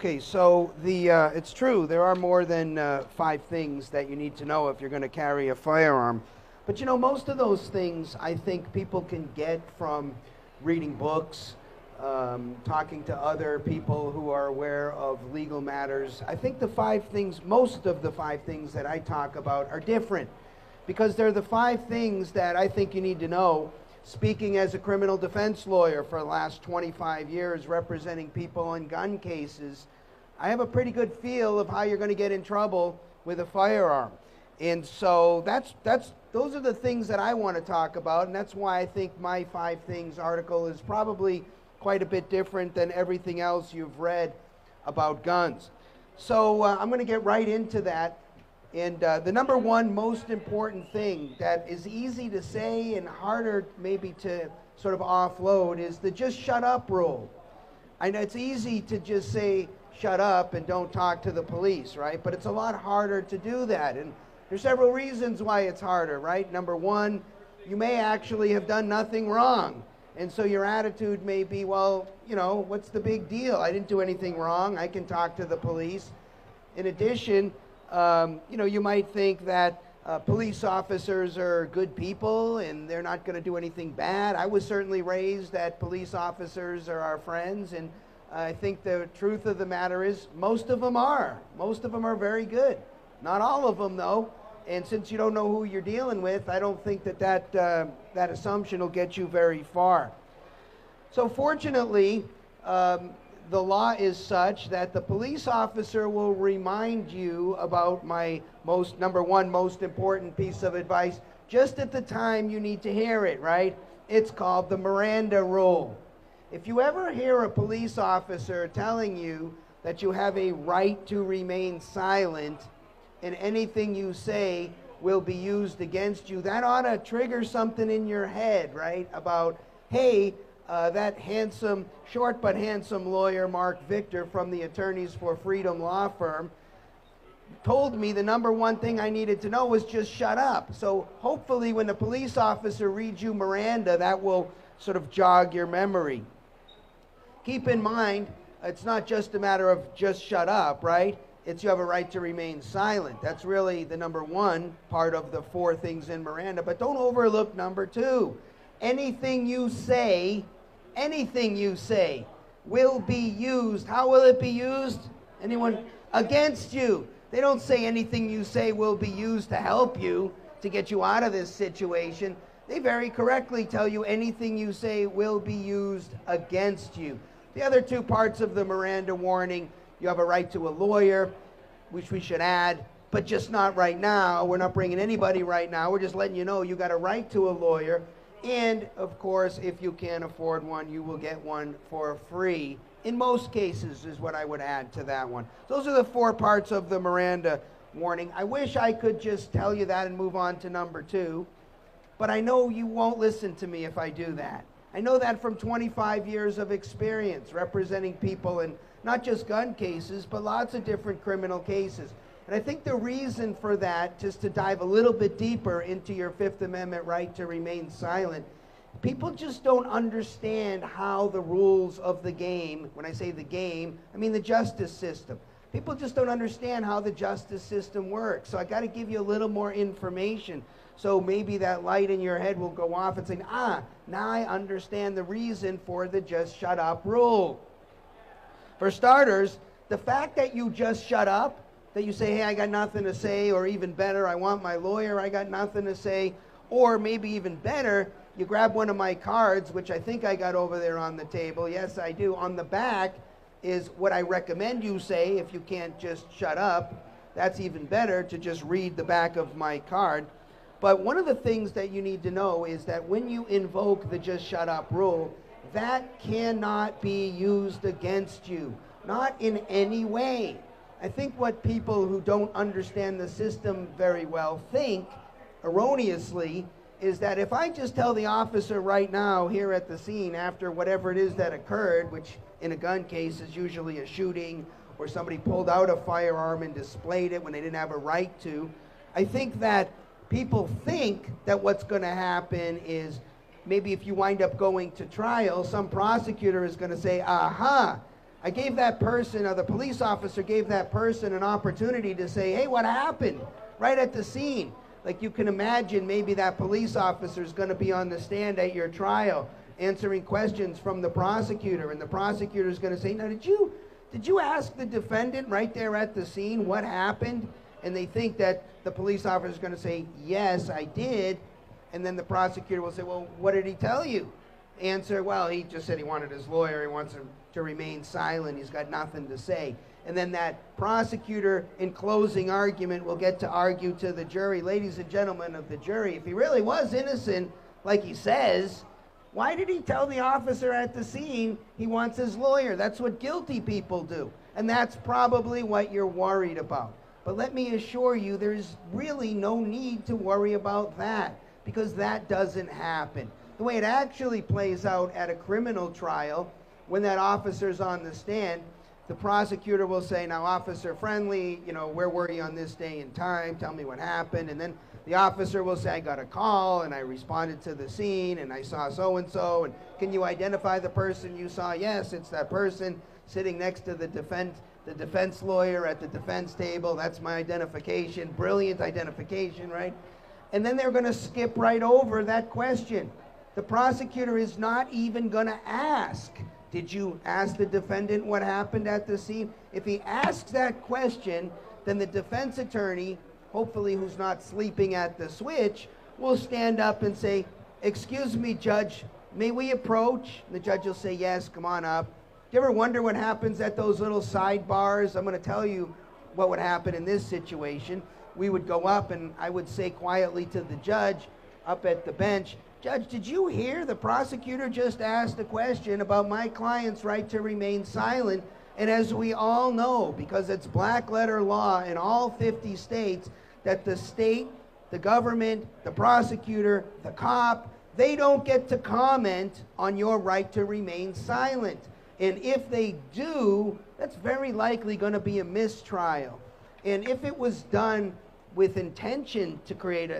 Okay, so it's true. There are more than 5 things that you need to know if you're going to carry a firearm. But you know, most of those things I think people can get from reading books, talking to other people who are aware of legal matters. I think most of the 5 things that I talk about are different because they're the 5 things that I think you need to know. Speaking as a criminal defense lawyer for the last 25 years, representing people in gun cases, I have a pretty good feel of how you're going to get in trouble with a firearm. And so those are the things that I want to talk about, and that's why I think my 5 Things article is probably quite a bit different than everything else you've read about guns. So I'm going to get right into that. And the number one most important thing that is easy to say and harder maybe to sort of offload is the just shut up rule. I know it's easy to just say shut up and don't talk to the police, right? But it's a lot harder to do that. And there's several reasons why it's harder, right? Number one, you may actually have done nothing wrong. And so your attitude may be, well, you know, what's the big deal? I didn't do anything wrong. I can talk to the police. In addition, you know, you might think that police officers are good people and they're not going to do anything bad. I was certainly raised that police officers are our friends, and I think the truth of the matter is most of them are. Most of them are very good. Not all of them, though. And since you don't know who you're dealing with, I don't think that assumption will get you very far. So fortunately, the law is such that the police officer will remind you about my number one most important piece of advice just at the time you need to hear it, right? It's called the Miranda Rule. If you ever hear a police officer telling you that you have a right to remain silent and anything you say will be used against you, that ought to trigger something in your head, right? About, hey, that handsome, short but handsome lawyer, Marc Victor from the Attorneys for Freedom law firm, told me the number one thing I needed to know was just shut up. So hopefully when the police officer reads you Miranda, that will sort of jog your memory. Keep in mind, it's not just a matter of just shut up, right? It's you have a right to remain silent. That's really the number one part of the 4 things in Miranda. But don't overlook number 2. Anything you say will be used. How will it be used? Anyone? Against you. They don't say anything you say will be used to help you, to get you out of this situation. They very correctly tell you anything you say will be used against you. The other 2 parts of the Miranda warning, you have a right to a lawyer, which we should add, but just not right now. We're not bringing anybody right now. We're just letting you know you got a right to a lawyer. And, of course, if you can't afford one, you will get one for free. In most cases is what I would add to that one. Those are the 4 parts of the Miranda warning. I wish I could just tell you that and move on to number 2. But I know you won't listen to me if I do that. I know that from 25 years of experience representing people in not just gun cases, but lots of different criminal cases. And I think the reason for that, just to dive a little bit deeper into your 5th Amendment right to remain silent, people just don't understand how the rules of the game, when I say the game, I mean the justice system. People just don't understand how the justice system works. So I got to give you a little more information. So maybe that light in your head will go off and say, now I understand the reason for the just shut up rule. For starters, the fact that you just shut up, that you say, hey, I got nothing to say, or even better, I want my lawyer, I got nothing to say, or maybe even better, you grab one of my cards, which I think I got over there on the table. Yes, I do. On the back is what I recommend you say if you can't just shut up. That's even better, to just read the back of my card. But one of the things that you need to know is that when you invoke the just shut up rule, that cannot be used against you, not in any way. I think what people who don't understand the system very well think, erroneously, is that if I just tell the officer right now here at the scene after whatever it is that occurred, which in a gun case is usually a shooting or somebody pulled out a firearm and displayed it when they didn't have a right to, I think that people think that what's going to happen is maybe if you wind up going to trial, some prosecutor is going to say, aha, I gave that person, or the police officer gave that person an opportunity to say, hey, what happened? Right at the scene. Like you can imagine, maybe that police officer is going to be on the stand at your trial answering questions from the prosecutor, and the prosecutor is going to say, now did you ask the defendant right there at the scene what happened? And they think that the police officer is going to say, yes, I did. And then the prosecutor will say, well, what did he tell you? Answer, well, he just said he wanted his lawyer. He wants him to remain silent. He's got nothing to say. And then that prosecutor, in closing argument, will get to argue to the jury, ladies and gentlemen of the jury, if he really was innocent, like he says, why did he tell the officer at the scene he wants his lawyer? That's what guilty people do. And that's probably what you're worried about. But let me assure you, there's really no need to worry about that, because that doesn't happen. The way it actually plays out at a criminal trial, when that officer's on the stand, the prosecutor will say, now, Officer Friendly, where were you on this day and time? Tell me what happened. And then the officer will say, I got a call, and I responded to the scene, and I saw so-and-so, and can you identify the person you saw? Yes, it's that person sitting next to the defense lawyer at the defense table. That's my identification. Brilliant identification, right? And then they're going to skip right over that question. The prosecutor is not even going to ask, did you ask the defendant what happened at the scene? If he asks that question, then the defense attorney, hopefully who's not sleeping at the switch, will stand up and say, excuse me, Judge, may we approach? And the judge will say, yes, come on up. Do you ever wonder what happens at those little sidebars? I'm going to tell you what would happen in this situation. We would go up, and I would say quietly to the judge up at the bench, Judge, did you hear the prosecutor just asked a question about my client's right to remain silent? And as we all know, because it's black letter law in all 50 states, that the state, the government, the prosecutor, the cop, they don't get to comment on your right to remain silent. And if they do, that's very likely going to be a mistrial. And if it was done with intention to create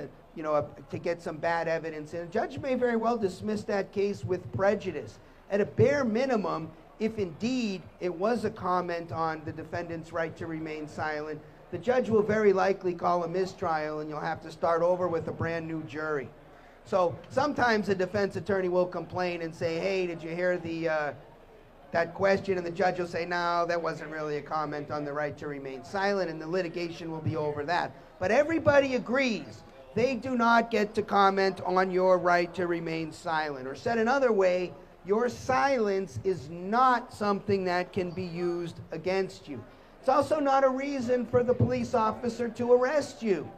to get some bad evidence, and a judge may very well dismiss that case with prejudice. At a bare minimum, if indeed it was a comment on the defendant's right to remain silent, the judge will very likely call a mistrial, and you'll have to start over with a brand new jury. So sometimes a defense attorney will complain and say, hey, did you hear that question? And the judge will say, no, that wasn't really a comment on the right to remain silent, and the litigation will be over that. But everybody agrees they do not get to comment on your right to remain silent. Or said another way, your silence is not something that can be used against you. It's also not a reason for the police officer to arrest you.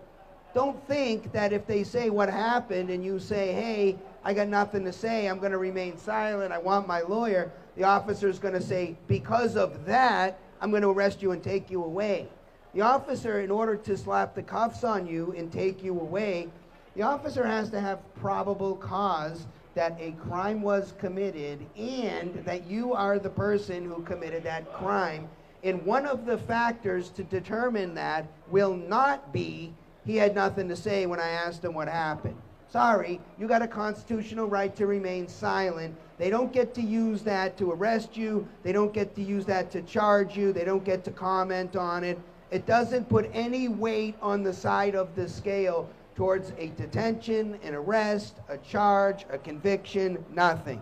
Don't think that if they say what happened and you say, hey, I got nothing to say, I'm going to remain silent, I want my lawyer, the officer is going to say, because of that, I'm going to arrest you and take you away. The officer, in order to slap the cuffs on you and take you away, the officer has to have probable cause that a crime was committed and that you are the person who committed that crime. And one of the factors to determine that will not be, he had nothing to say when I asked him what happened. Sorry, you got a constitutional right to remain silent. They don't get to use that to arrest you. They don't get to use that to charge you. They don't get to comment on it. It doesn't put any weight on the side of the scale towards a detention, an arrest, a charge, a conviction, nothing.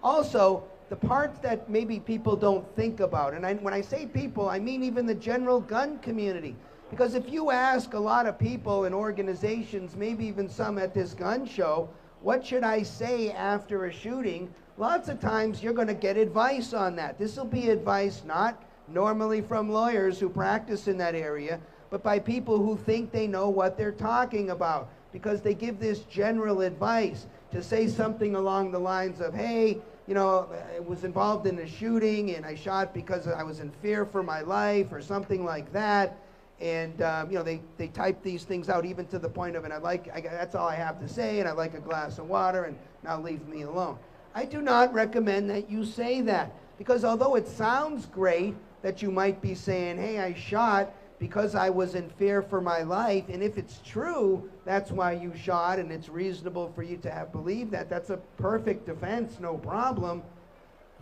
Also, the parts that maybe people don't think about, and when I say people, I mean even the general gun community. Because if you ask a lot of people in organizations, maybe even some at this gun show, what should I say after a shooting? Lots of times you're going to get advice on that. This will be advice not normally from lawyers who practice in that area, but by people who think they know what they're talking about, because they give this general advice to say something along the lines of, hey, I was involved in a shooting and I shot because I was in fear for my life, or something like that. And they type these things out even to the point of, and that's all I have to say, and I'd like a glass of water, and now leave me alone. I do not recommend that you say that, because although it sounds great that you might be saying, hey, I shot because I was in fear for my life, and if it's true, that's why you shot, and it's reasonable for you to have believed that. That's a perfect defense, no problem.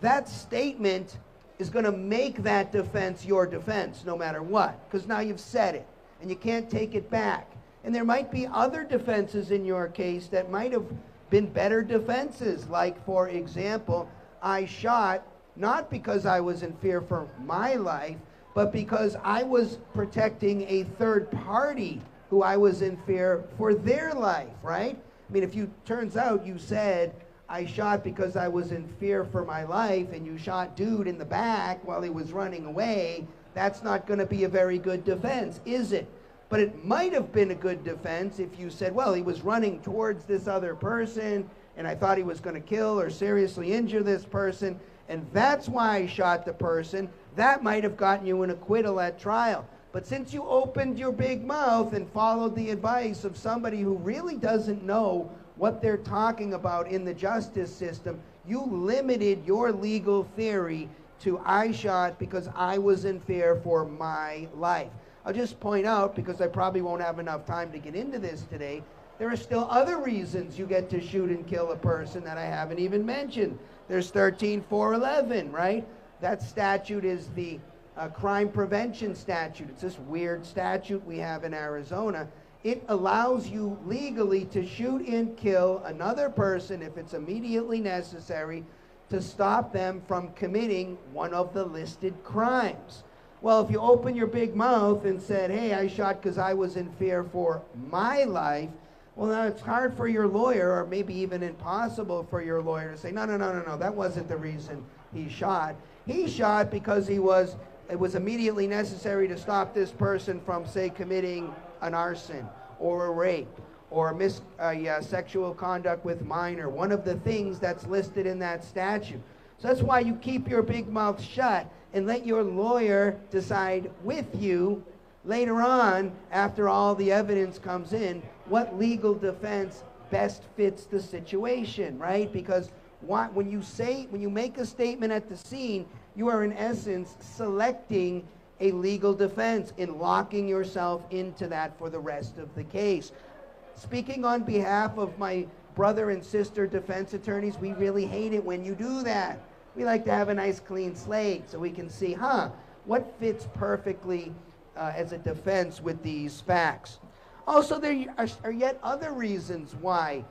That statement is going to make that defense your defense no matter what, because now you've said it and you can't take it back. And there might be other defenses in your case that might have been better defenses, like, for example, I shot not because I was in fear for my life, but because I was protecting a third party who I was in fear for their life, right? I mean, if you, turns out you said, I shot because I was in fear for my life, and you shot dude in the back while he was running away, that's not going to be a very good defense, is it? But it might have been a good defense if you said, well, he was running towards this other person, and I thought he was going to kill or seriously injure this person, and that's why I shot the person. That might have gotten you an acquittal at trial. But since you opened your big mouth and followed the advice of somebody who really doesn't know what they're talking about in the justice system, you limited your legal theory to I shot because I was in fear for my life. I'll just point out, because I probably won't have enough time to get into this today, there are still other reasons you get to shoot and kill a person that I haven't even mentioned. There's 13-411, right? That statute is the crime prevention statute. It's this weird statute we have in Arizona. It allows you legally to shoot and kill another person if it's immediately necessary to stop them from committing one of the listed crimes. Well, if you open your big mouth and said, hey, I shot because I was in fear for my life, well, now it's hard for your lawyer, or maybe even impossible for your lawyer, to say, no, that wasn't the reason he shot. He shot because it was immediately necessary to stop this person from, say, committing an arson or a rape or sexual conduct with minor, one of the things that's listed in that statute. So that's why you keep your big mouth shut and let your lawyer decide with you later on, after all the evidence comes in, what legal defense best fits the situation, right? Because when you make a statement at the scene, you are in essence selecting a legal defense and locking yourself into that for the rest of the case. Speaking on behalf of my brother and sister defense attorneys, we really hate it when you do that. We like to have a nice clean slate so we can see, what fits perfectly as a defense with these facts. Also, there are yet other reasons why,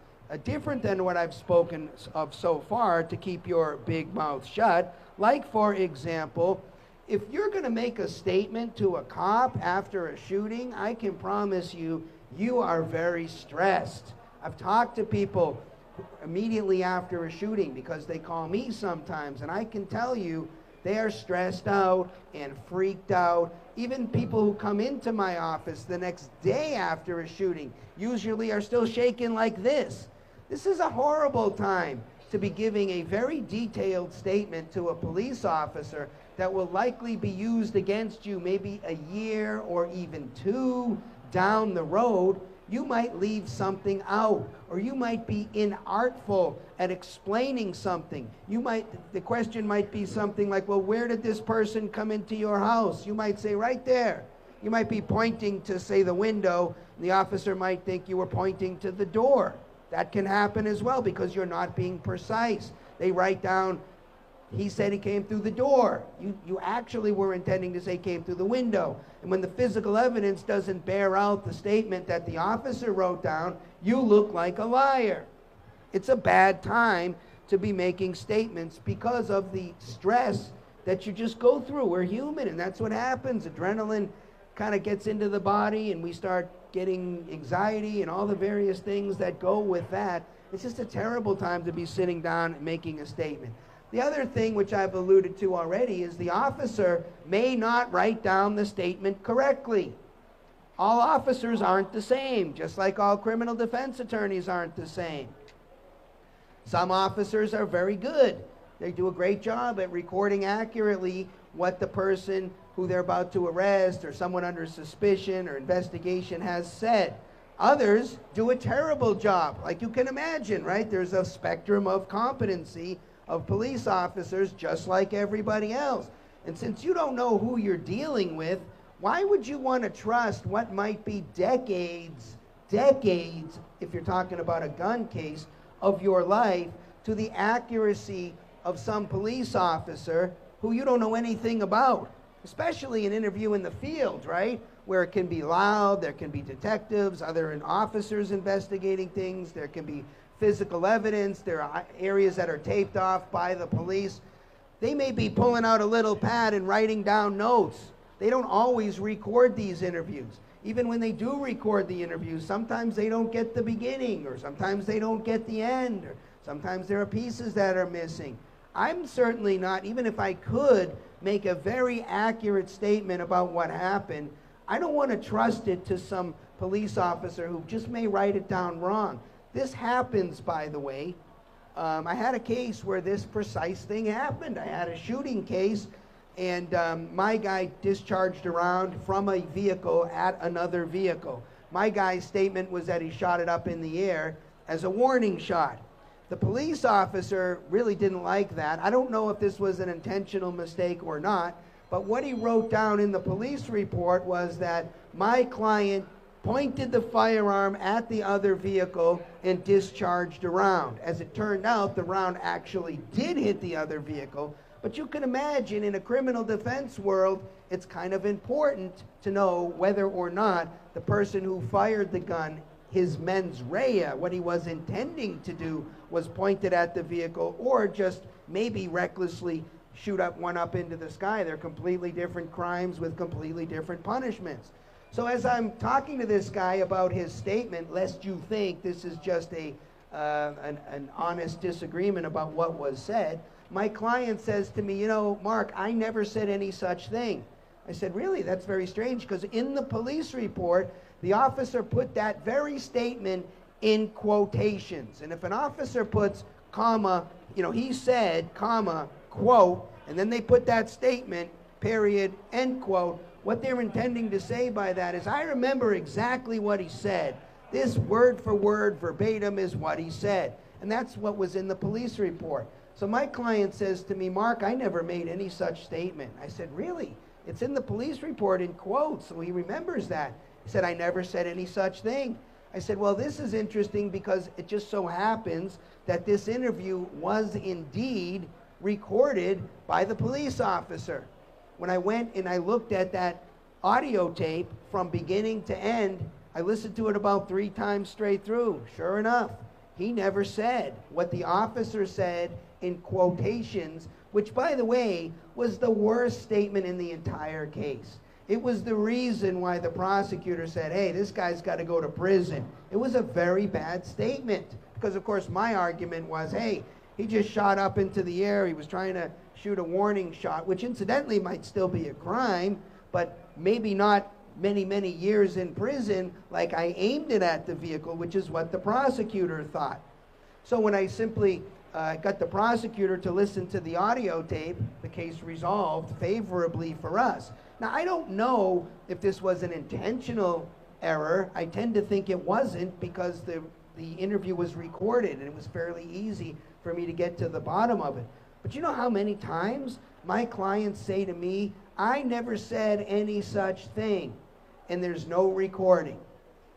different than what I've spoken of so far, to keep your big mouth shut. Like, for example, if you're going to make a statement to a cop after a shooting, I can promise you, you are very stressed. I've talked to people immediately after a shooting because they call me sometimes, and I can tell you they are stressed out and freaked out. Even people who come into my office the next day after a shooting usually are still shaking like this. This is a horrible time to be giving a very detailed statement to a police officer that will likely be used against you maybe a year or even two down the road. You might leave something out, or you might be inartful at explaining something. The question might be something like, well, where did this person come into your house? You might say, right there. You might be pointing to, say, the window, and the officer might think you were pointing to the door. That can happen as well because you're not being precise. They write down, he said he came through the door. You actually were intending to say came through the window. And when the physical evidence doesn't bear out the statement that the officer wrote down, you look like a liar. It's a bad time to be making statements because of the stress that you just go through. We're human, and that's what happens. Adrenaline kind of gets into the body, and we start getting anxiety and all the various things that go with that. It's just a terrible time to be sitting down and making a statement. The other thing, which I've alluded to already, is the officer may not write down the statement correctly. All officers aren't the same, just like all criminal defense attorneys aren't the same. Some officers are very good. They do a great job at recording accurately what the person who they're about to arrest or someone under suspicion or investigation has said. Others do a terrible job, like you can imagine, right? There's a spectrum of competency of police officers just like everybody else. And since you don't know who you're dealing with, why would you want to trust what might be decades, if you're talking about a gun case, of your life to the accuracy of some police officer who you don't know anything about, especially an interview in the field, right? Where it can be loud, there can be detectives, other officers investigating things, there can be physical evidence, there are areas that are taped off by the police. They may be pulling out a little pad and writing down notes. They don't always record these interviews. Even when they do record the interviews, sometimes they don't get the beginning, or sometimes they don't get the end, or sometimes there are pieces that are missing. I'm certainly not, even if I could make a very accurate statement about what happened, I don't want to trust it to some police officer who just may write it down wrong. This happens, by the way. I had a case where this precise thing happened. I had a shooting case, and my guy discharged a round from a vehicle at another vehicle. My guy's statement was that he shot it up in the air as a warning shot. The police officer really didn't like that. I don't know if this was an intentional mistake or not, but what he wrote down in the police report was that my client pointed the firearm at the other vehicle and discharged a round. As it turned out, the round actually did hit the other vehicle, but you can imagine in a criminal defense world, it's kind of important to know whether or not the person who fired the gun, his mens rea, what he was intending to do, was pointed at the vehicle, or just maybe recklessly shoot one up into the sky. They're completely different crimes with completely different punishments. So as I'm talking to this guy about his statement, lest you think this is just an honest disagreement about what was said, my client says to me, you know, Mark, I never said any such thing. I said, really? That's very strange, because in the police report, the officer put that very statement in quotations. And if an officer puts, comma, you know, he said, comma, quote, and then they put that statement, period, end quote, what they're intending to say by that is, I remember exactly what he said. This word for word, verbatim, is what he said. And that's what was in the police report. So my client says to me, Mark, I never made any such statement. I said, really? It's in the police report in quotes, so he remembers that. He said, I never said any such thing. I said, well, this is interesting because it just so happens that this interview was indeed recorded by the police officer. When I went and I looked at that audio tape from beginning to end, I listened to it about 3 times straight through. Sure enough, he never said what the officer said in quotations, which, by the way, was the worst statement in the entire case. It was the reason why the prosecutor said, hey, this guy's got to go to prison. It was a very bad statement because, of course, my argument was, hey, he just shot up into the air. He was trying to shoot a warning shot, which incidentally might still be a crime, but maybe not many, many years in prison like I aimed it at the vehicle, which is what the prosecutor thought. So when I simply got the prosecutor to listen to the audio tape, the case resolved favorably for us. Now, I don't know if this was an intentional error. I tend to think it wasn't because the interview was recorded and it was fairly easy for me to get to the bottom of it. But you know how many times my clients say to me, I never said any such thing, and there's no recording.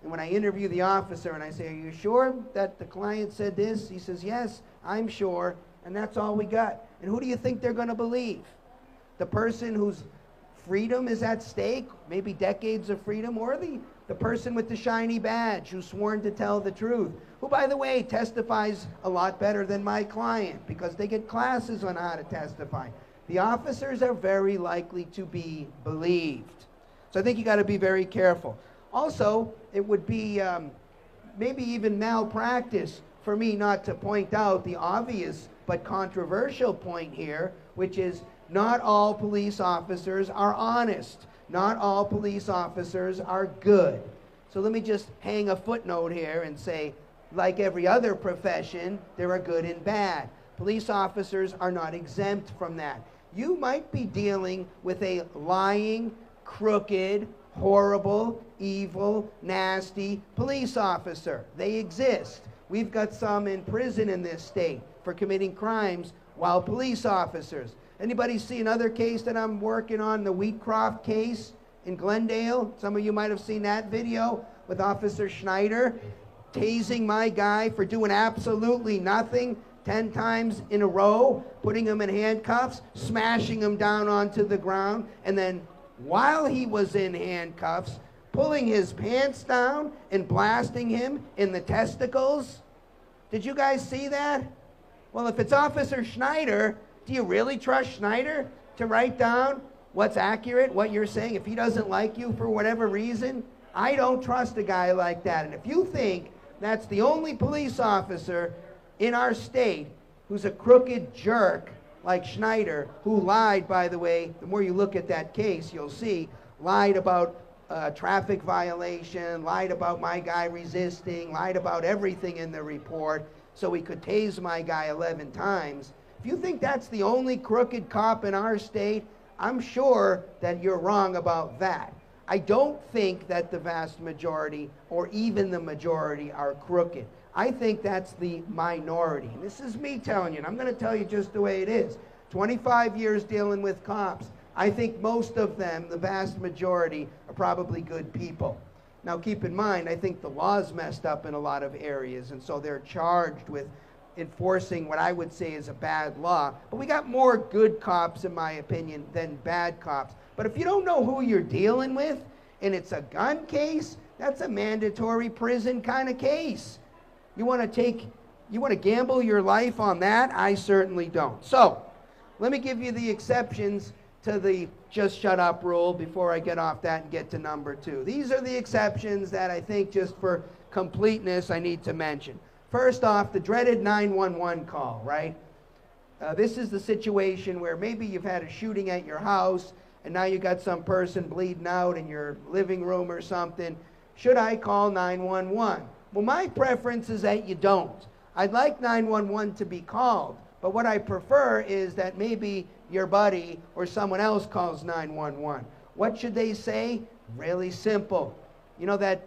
And when I interview the officer and I say, are you sure that the client said this? He says, yes, I'm sure, and that's all we got. And who do you think they're going to believe? The person whose freedom is at stake, maybe decades of freedom, or the person with the shiny badge who's sworn to tell the truth, who, by the way, testifies a lot better than my client because they get classes on how to testify. The officers are very likely to be believed. So I think you got to be very careful. Also, it would be maybe even malpractice for me not to point out the obvious but controversial point here, which is not all police officers are honest. Not all police officers are good. So let me just hang a footnote here and say, like every other profession, there are good and bad. Police officers are not exempt from that. You might be dealing with a lying, crooked, horrible, evil, nasty police officer. They exist. We've got some in prison in this state for committing crimes while police officers. Anybody see another case that I'm working on, the Wheatcroft case in Glendale? Some of you might have seen that video with Officer Schneider tasing my guy for doing absolutely nothing, 10 times in a row, putting him in handcuffs, smashing him down onto the ground, and then while he was in handcuffs, pulling his pants down and blasting him in the testicles? Did you guys see that? Well, if it's Officer Schneider, do you really trust Schneider to write down what's accurate, what you're saying, if he doesn't like you for whatever reason? I don't trust a guy like that. And if you think that's the only police officer in our state who's a crooked jerk like Schneider, who lied, by the way, the more you look at that case, you'll see, lied about traffic violation, lied about my guy resisting, lied about everything in the report so he could tase my guy 11 times. If you think that's the only crooked cop in our state, I'm sure that you're wrong about that. I don't think that the vast majority or even the majority are crooked. I think that's the minority. And this is me telling you, and I'm going to tell you just the way it is. 25 years dealing with cops. I think most of them, the vast majority, are probably good people. Now keep in mind, I think the law's messed up in a lot of areas, and so they're charged with enforcing what I would say is a bad law. But we got more good cops, in my opinion, than bad cops. But if you don't know who you're dealing with, and it's a gun case, that's a mandatory prison kind of case. You want to gamble your life on that? I certainly don't. So, let me give you the exceptions to the just shut up rule before I get off that and get to number 2. These are the exceptions that I think, just for completeness, I need to mention. First off, the dreaded 911 call, right? This is the situation where maybe you've had a shooting at your house and now you got some person bleeding out in your living room or something. Should I call 911? Well, my preference is that you don't. I'd like 911 to be called, but what I prefer is that maybe your buddy or someone else calls 911. What should they say? Really simple. You know that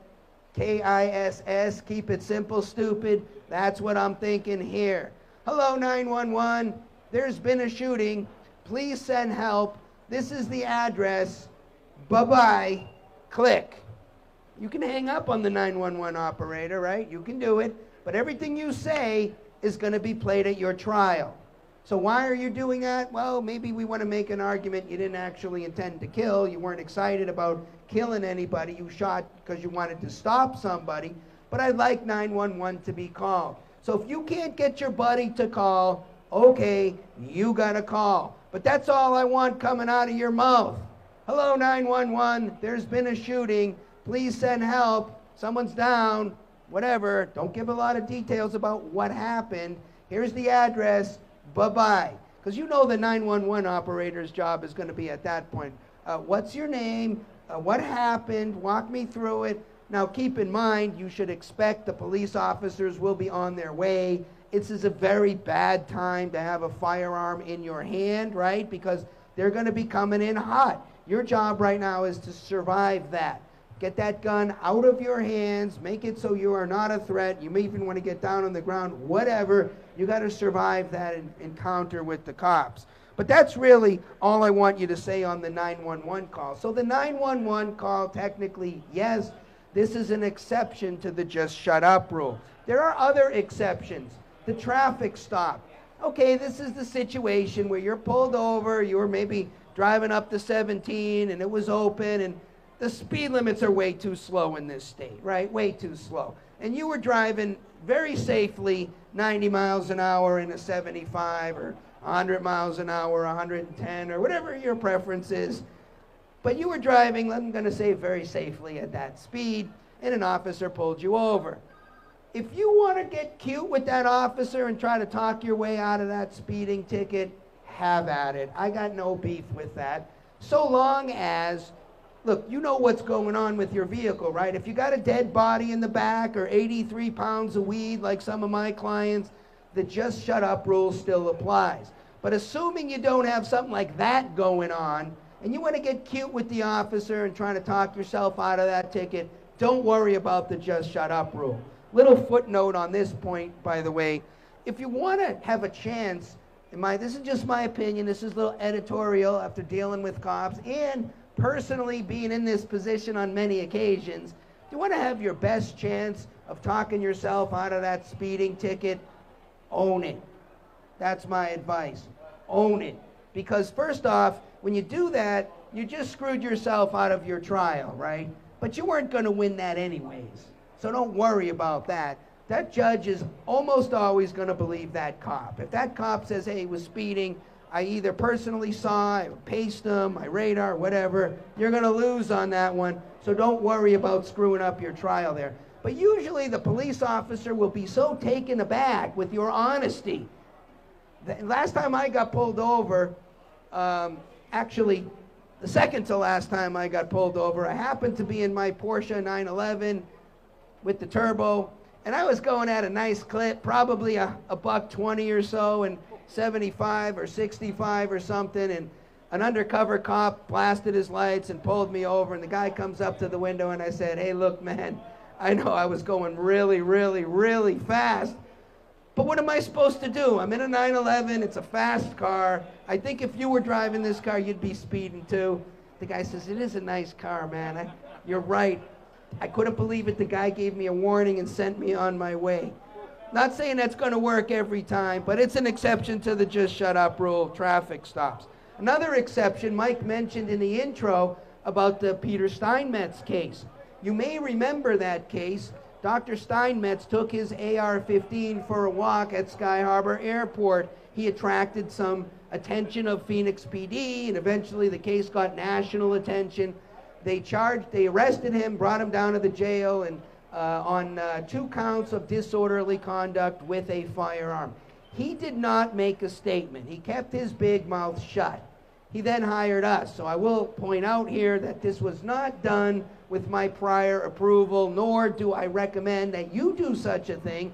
KISS, keep it simple, stupid? That's what I'm thinking here. Hello, 911. There's been a shooting. Please send help. This is the address. Bye-bye. Click. You can hang up on the 911 operator, right? You can do it. But everything you say is going to be played at your trial. So why are you doing that? Well, maybe we want to make an argument you didn't actually intend to kill. You weren't excited about killing anybody. You shot because you wanted to stop somebody. But I'd like 911 to be called. So if you can't get your buddy to call, okay, you got to call. But that's all I want coming out of your mouth. Hello, 911. There's been a shooting. Please send help. Someone's down. Whatever. Don't give a lot of details about what happened. Here's the address. Bye-bye. Because you know the 911 operator's job is going to be at that point. What's your name? What happened? Walk me through it. Now, keep in mind, you should expect the police officers will be on their way. This is a very bad time to have a firearm in your hand, right? Because they're going to be coming in hot. Your job right now is to survive that. Get that gun out of your hands. Make it so you are not a threat. You may even want to get down on the ground. Whatever. You got to survive that encounter with the cops. But that's really all I want you to say on the 911 call. So the 911 call, technically, yes, this is an exception to the just shut up rule. There are other exceptions. The traffic stop. Okay, this is the situation where you're pulled over. You were maybe driving up the 17 and it was open, and the speed limits are way too slow in this state, right? Way too slow. And you were driving very safely 90 miles an hour in a 75 or 100 miles an hour, 110, or whatever your preference is. But you were driving, I'm going to say very safely at that speed, and an officer pulled you over. If you want to get cute with that officer and try to talk your way out of that speeding ticket, have at it. I got no beef with that. So long as, look, you know what's going on with your vehicle, right? If you got a dead body in the back or 83 pounds of weed like some of my clients, the just shut up rule still applies. But assuming you don't have something like that going on, and you want to get cute with the officer and try to talk yourself out of that ticket, don't worry about the just shut up rule. Little footnote on this point, by the way. If you want to have a chance, this is just my opinion, this is a little editorial after dealing with cops and personally being in this position on many occasions, if you want to have your best chance of talking yourself out of that speeding ticket, own it. That's my advice. Own it. Because first off, when you do that, you just screwed yourself out of your trial, right? But you weren't going to win that anyways. So don't worry about that. That judge is almost always going to believe that cop. If that cop says, hey, he was speeding, I either personally saw, I paced him, my radar, whatever, you're going to lose on that one. So don't worry about screwing up your trial there. But usually the police officer will be so taken aback with your honesty. Last time I got pulled over, actually, the second to last time I got pulled over, I happened to be in my Porsche 911 with the turbo, and I was going at a nice clip, probably a $120 or so, and 75 or 65 or something, and an undercover cop blasted his lights and pulled me over, and the guy comes up to the window, and I said, hey, look, man, I know I was going really, really, really fast, but what am I supposed to do? I'm in a 911, it's a fast car. I think if you were driving this car, you'd be speeding too. The guy says, it is a nice car, man. You're right. I couldn't believe it. The guy gave me a warning and sent me on my way. Not saying that's going to work every time, but it's an exception to the just shut up rule, traffic stops. Another exception, Mike mentioned in the intro about the Peter Steinmetz case. You may remember that case. Dr. Steinmetz took his AR-15 for a walk at Sky Harbor Airport. He attracted some attention of Phoenix PD, and eventually the case got national attention. They arrested him, brought him down to the jail, and on 2 counts of disorderly conduct with a firearm. He did not make a statement. He kept his big mouth shut. He then hired us. So I will point out here that this was not done with my prior approval, nor do I recommend that you do such a thing.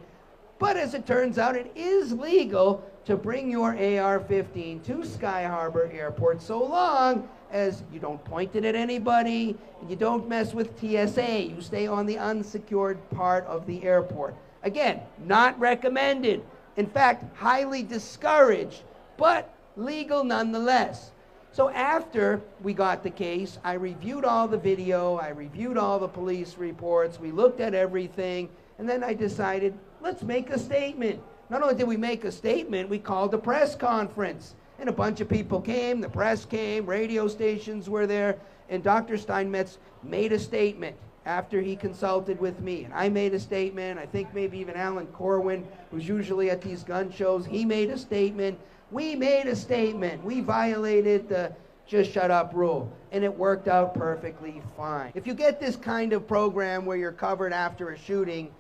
But as it turns out, it is legal to bring your AR-15 to Sky Harbor Airport so long as you don't point it at anybody and you don't mess with TSA. You stay on the unsecured part of the airport. Again, not recommended. In fact, highly discouraged, but legal nonetheless. So after we got the case, I reviewed all the video, I reviewed all the police reports, we looked at everything, and then I decided, let's make a statement. Not only did we make a statement, we called a press conference. And a bunch of people came, the press came, radio stations were there, and Dr. Steinmetz made a statement after he consulted with me. And I made a statement, I think maybe even Alan Corwin, who's usually at these gun shows, he made a statement. We made a statement. We violated the just shut up rule, and it worked out perfectly fine. If you get this kind of program where you're covered after a shooting,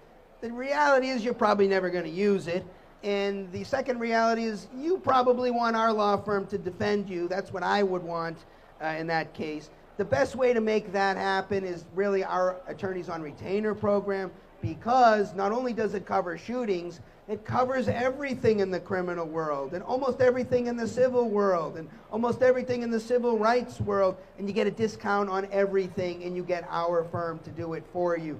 the reality is you're probably never going to use it. And the second reality is you probably want our law firm to defend you. That's what I would want in that case. The best way to make that happen is really our Attorneys on Retainer program, because not only does it cover shootings, it covers everything in the criminal world and almost everything in the civil world and almost everything in the civil rights world, and you get a discount on everything, and you get our firm to do it for you.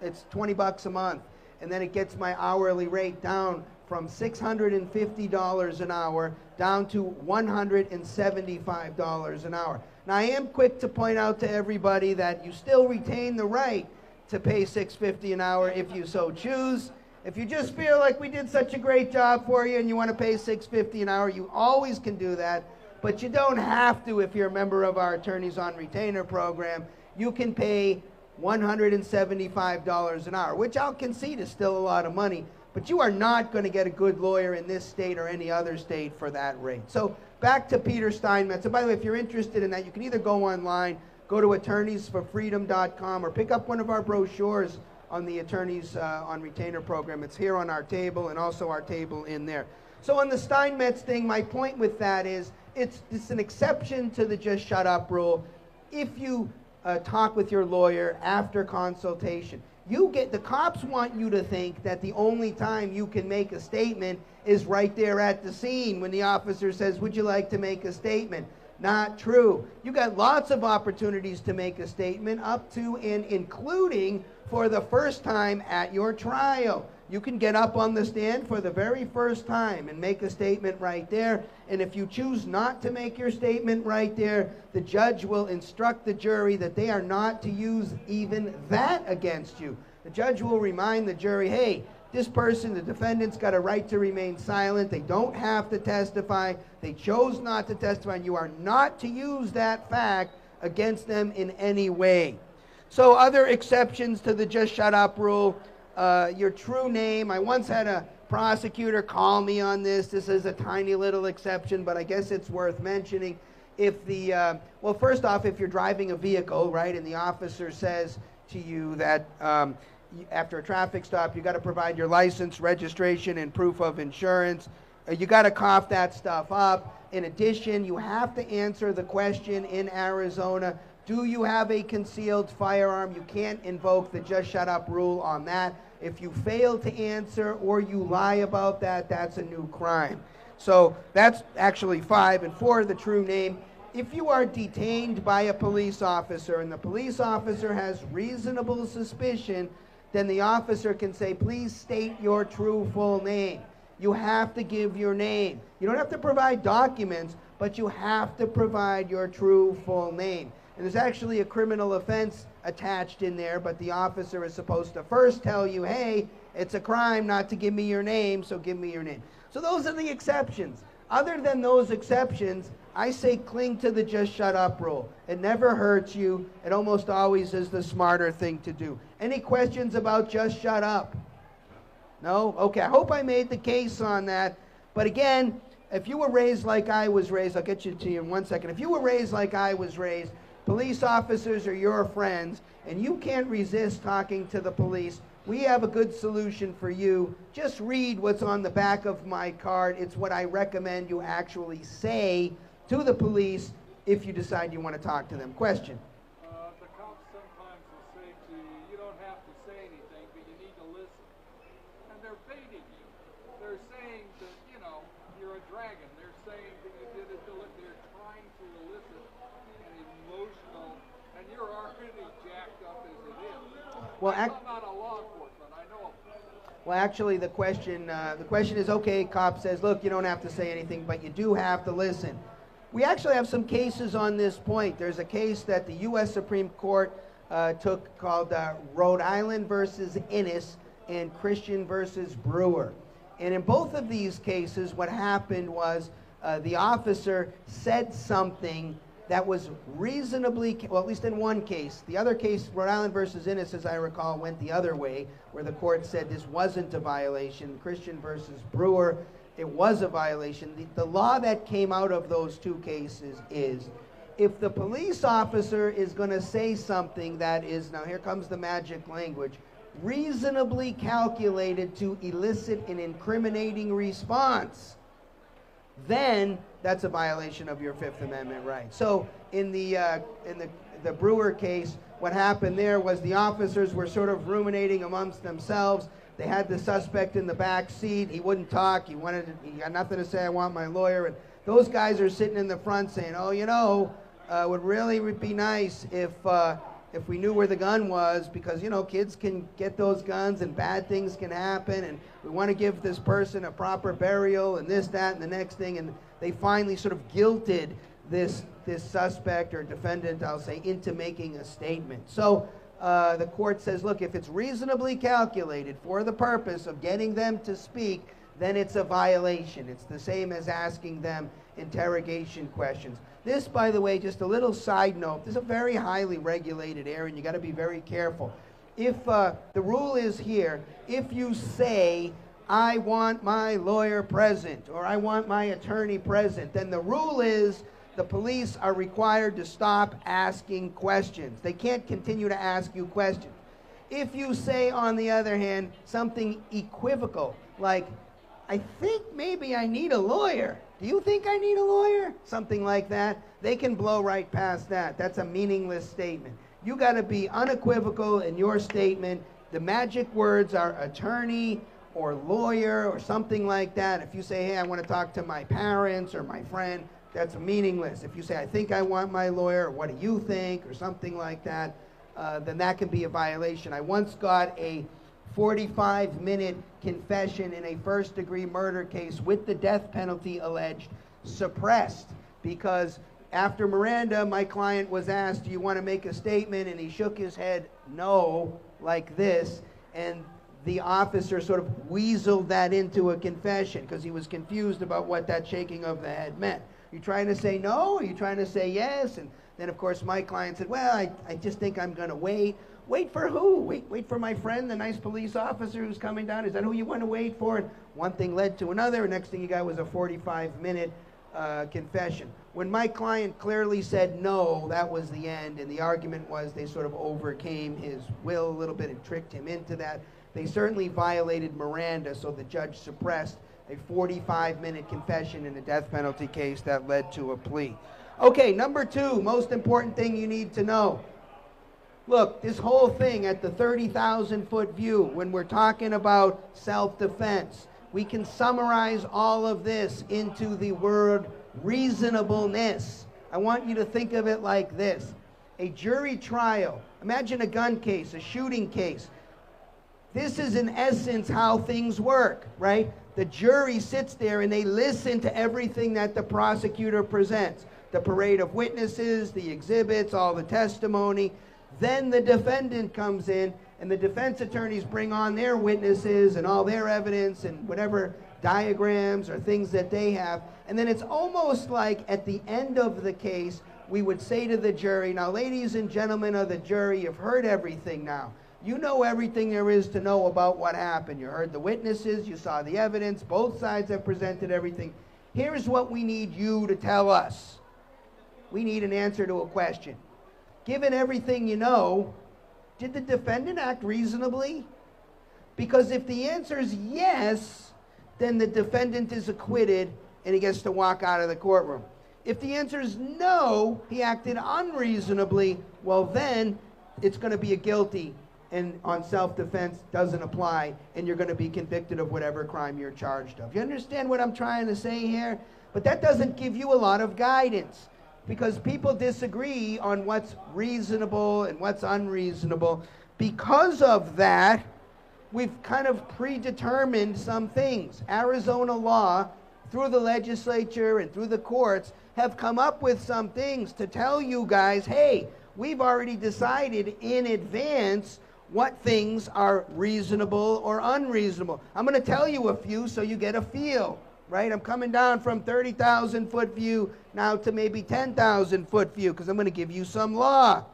It's $20 a month, and then it gets my hourly rate down from $650 an hour down to $175 an hour. Now, I am quick to point out to everybody that you still retain the right to pay $650 an hour if you so choose. If you just feel like we did such a great job for you and you want to pay $650 an hour, you always can do that. But you don't have to if you're a member of our Attorneys on Retainer program. You can pay $175 an hour, which I'll concede is still a lot of money. But you are not going to get a good lawyer in this state or any other state for that rate. So back to Peter Steinmetz. And by the way, if you're interested in that, you can either go online, go to attorneysforfreedom.com, or pick up one of our brochures on the Attorneys on Retainer program. It's here on our table, and also our table in there. So on the Steinmetz thing, my point with that is it's an exception to the just shut up rule if you talk with your lawyer after consultation. The cops want you to think that the only time you can make a statement is right there at the scene when the officer says, would you like to make a statement? Not true. You got lots of opportunities to make a statement, up to and including for the first time at your trial. You can get up on the stand for the very first time and make a statement right there. And if you choose not to make your statement right there, the judge will instruct the jury that they are not to use even that against you. The judge will remind the jury, hey, this person, the defendant's got a right to remain silent. They don't have to testify. They chose not to testify, and you are not to use that fact against them in any way. So other exceptions to the just shut up rule, your true name. I once had a prosecutor call me on this. This is a tiny little exception, but I guess it's worth mentioning. If the, well, first off, if you're driving a vehicle, right, and the officer says to you that after a traffic stop, you got to provide your license, registration, and proof of insurance. You got to cough that stuff up. In addition, you have to answer the question in Arizona, do you have a concealed firearm? You can't invoke the just shut up rule on that. If you fail to answer or you lie about that, that's a new crime. So that's actually 5. And 4, the true name. If you are detained by a police officer and the police officer has reasonable suspicion, then the officer can say, please state your true full name. You have to give your name. You don't have to provide documents, but you have to provide your true full name. And there's actually a criminal offense attached in there, but the officer is supposed to first tell you, hey, it's a crime not to give me your name, so give me your name. So those are the exceptions. Other than those exceptions, I say cling to the just shut up rule. It never hurts you. It almost always is the smarter thing to do. Any questions about just shut up? No? Okay, I hope I made the case on that. But again, if you were raised like I was raised, I'll get you to you in 1 second. If you were raised like I was raised, police officers are your friends, and you can't resist talking to the police, we have a good solution for you. Just read what's on the back of my card. It's what I recommend you actually say to the police if you decide you want to talk to them. Question? The cops sometimes will say to you, you don't have to say anything, but you need to listen. And they're baiting you. They're saying that, you know, you're a dragon. They're saying that you did it to look. They're trying to elicit an emotional, and you're already jacked up as it is. Well, I'm not a law enforcement. I know. Well, actually, the question is, okay, cop says, look, you don't have to say anything, but you do have to listen. We actually have some cases on this point. There's a case that the U.S. Supreme Court took called Rhode Island versus Innis and Christian versus Brewer. And in both of these cases, what happened was the officer said something that was reasonably, well, at least in one case. The other case, Rhode Island versus Innis, as I recall, went the other way, where the court said this wasn't a violation. Christian versus Brewer, it was a violation. The law that came out of those two cases is, if the police officer is going to say something that is, now here comes the magic language, reasonably calculated to elicit an incriminating response, then that's a violation of your Fifth Amendment right. So in the Brewer case, what happened there was the officers were sort of ruminating amongst themselves. They had the suspect in the back seat. He wouldn't talk. He got nothing to say. I want my lawyer. And those guys are sitting in the front saying, oh, you know, would really be nice if we knew where the gun was, because, you know, kids can get those guns and bad things can happen, and we want to give this person a proper burial and this, that, and the next thing. And they finally sort of guilted this suspect or defendant, I'll say, into making a statement. So the court says, look, if it's reasonably calculated for the purpose of getting them to speak, then it's a violation. It's the same as asking them interrogation questions. This, by the way, just a little side note, this is a very highly regulated area, and you got to be very careful. If the rule is here, if you say, I want my lawyer present, or I want my attorney present, then the rule is the police are required to stop asking questions. They can't continue to ask you questions. If you say, on the other hand, something equivocal, like, I think maybe I need a lawyer. Do you think I need a lawyer? Something like that. They can blow right past that. That's a meaningless statement. You got to be unequivocal in your statement. The magic words are attorney or lawyer or something like that. If you say, hey, I want to talk to my parents or my friend, that's meaningless. If you say, I think I want my lawyer, or what do you think, or something like that, then that can be a violation. I once got a 45-minute confession in a first-degree murder case with the death penalty alleged suppressed, because after Miranda, my client was asked, do you want to make a statement? And he shook his head no, like this, and the officer sort of weaseled that into a confession because he was confused about what that shaking of the head meant. Are you trying to say no? Are you trying to say yes? And then, of course, my client said, well, I just think I'm going to wait. Wait for who? Wait for my friend, the nice police officer who's coming down? Is that who you want to wait for? And one thing led to another, and next thing you got was a 45-minute confession. When my client clearly said no, that was the end, and the argument was they sort of overcame his will a little bit and tricked him into that. They certainly violated Miranda, so the judge suppressed a 45-minute confession in a death penalty case that led to a plea. Okay, number two, most important thing you need to know. Look, this whole thing at the 30,000-foot view, when we're talking about self-defense, we can summarize all of this into the word reasonableness. I want you to think of it like this. A jury trial. Imagine a gun case, a shooting case. This is in essence how things work, right? The jury sits there and they listen to everything that the prosecutor presents. The parade of witnesses, the exhibits, all the testimony. Then the defendant comes in and the defense attorneys bring on their witnesses and all their evidence and whatever diagrams or things that they have. And then it's almost like at the end of the case, we would say to the jury, now ladies and gentlemen of the jury, you've heard everything now. You know everything there is to know about what happened. You heard the witnesses, you saw the evidence, both sides have presented everything. Here's what we need you to tell us. We need an answer to a question. Given everything you know, did the defendant act reasonably? Because if the answer is yes, then the defendant is acquitted and he gets to walk out of the courtroom. If the answer is no, he acted unreasonably, well then it's going to be a guilty, and on self-defense doesn't apply, and you're going to be convicted of whatever crime you're charged of. You understand what I'm trying to say here? But that doesn't give you a lot of guidance, because people disagree on what's reasonable and what's unreasonable. Because of that, we've kind of predetermined some things. Arizona law, through the legislature and through the courts, have come up with some things to tell you guys, hey, we've already decided in advance what things are reasonable or unreasonable. I'm going to tell you a few so you get a feel, right? I'm coming down from 30,000-foot view now to maybe 10,000-foot view because I'm going to give you some law.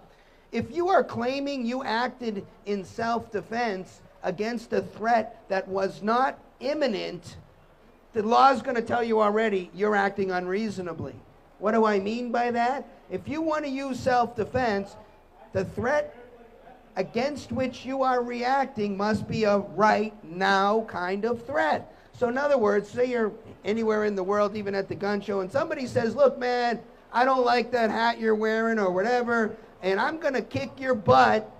If you are claiming you acted in self-defense against a threat that was not imminent, the law is going to tell you already you're acting unreasonably. What do I mean by that? If you want to use self-defense, the threat against which you are reacting must be a right now kind of threat. So in other words, say you're anywhere in the world, even at the gun show, and somebody says, look, man, I don't like that hat you're wearing or whatever, and I'm going to kick your butt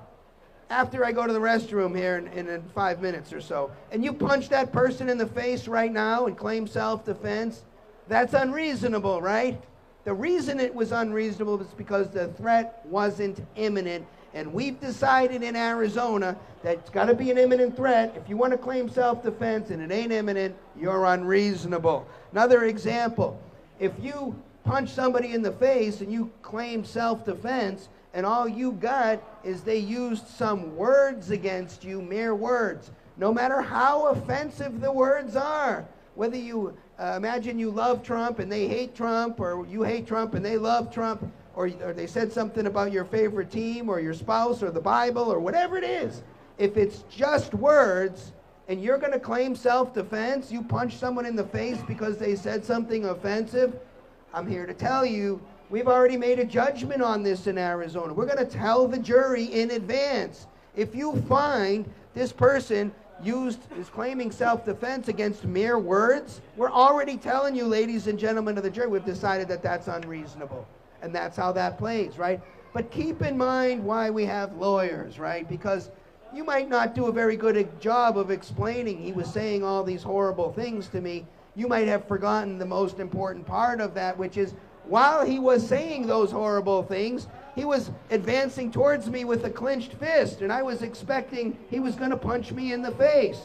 after I go to the restroom here in 5 minutes or so. And you punch that person in the face right now and claim self-defense, that's unreasonable, right? The reason it was unreasonable is because the threat wasn't imminent. And we've decided in Arizona that it's got to be an imminent threat. If you want to claim self-defense and it ain't imminent, you're unreasonable. Another example, if you punch somebody in the face and you claim self-defense and all you got is they used some words against you, mere words, no matter how offensive the words are, whether you imagine you love Trump and they hate Trump, or you hate Trump and they love Trump, or they said something about your favorite team or your spouse or the Bible or whatever it is. If it's just words and you're going to claim self-defense, you punch someone in the face because they said something offensive, I'm here to tell you, we've already made a judgment on this in Arizona. We're going to tell the jury in advance. If you find this person is claiming self-defense against mere words, we're already telling you, ladies and gentlemen of the jury, we've decided that that's unreasonable. And that's how that plays, right? But keep in mind why we have lawyers, right? Because you might not do a very good job of explaining he was saying all these horrible things to me. You might have forgotten the most important part of that, which is while he was saying those horrible things, he was advancing towards me with a clenched fist, and I was expecting he was going to punch me in the face.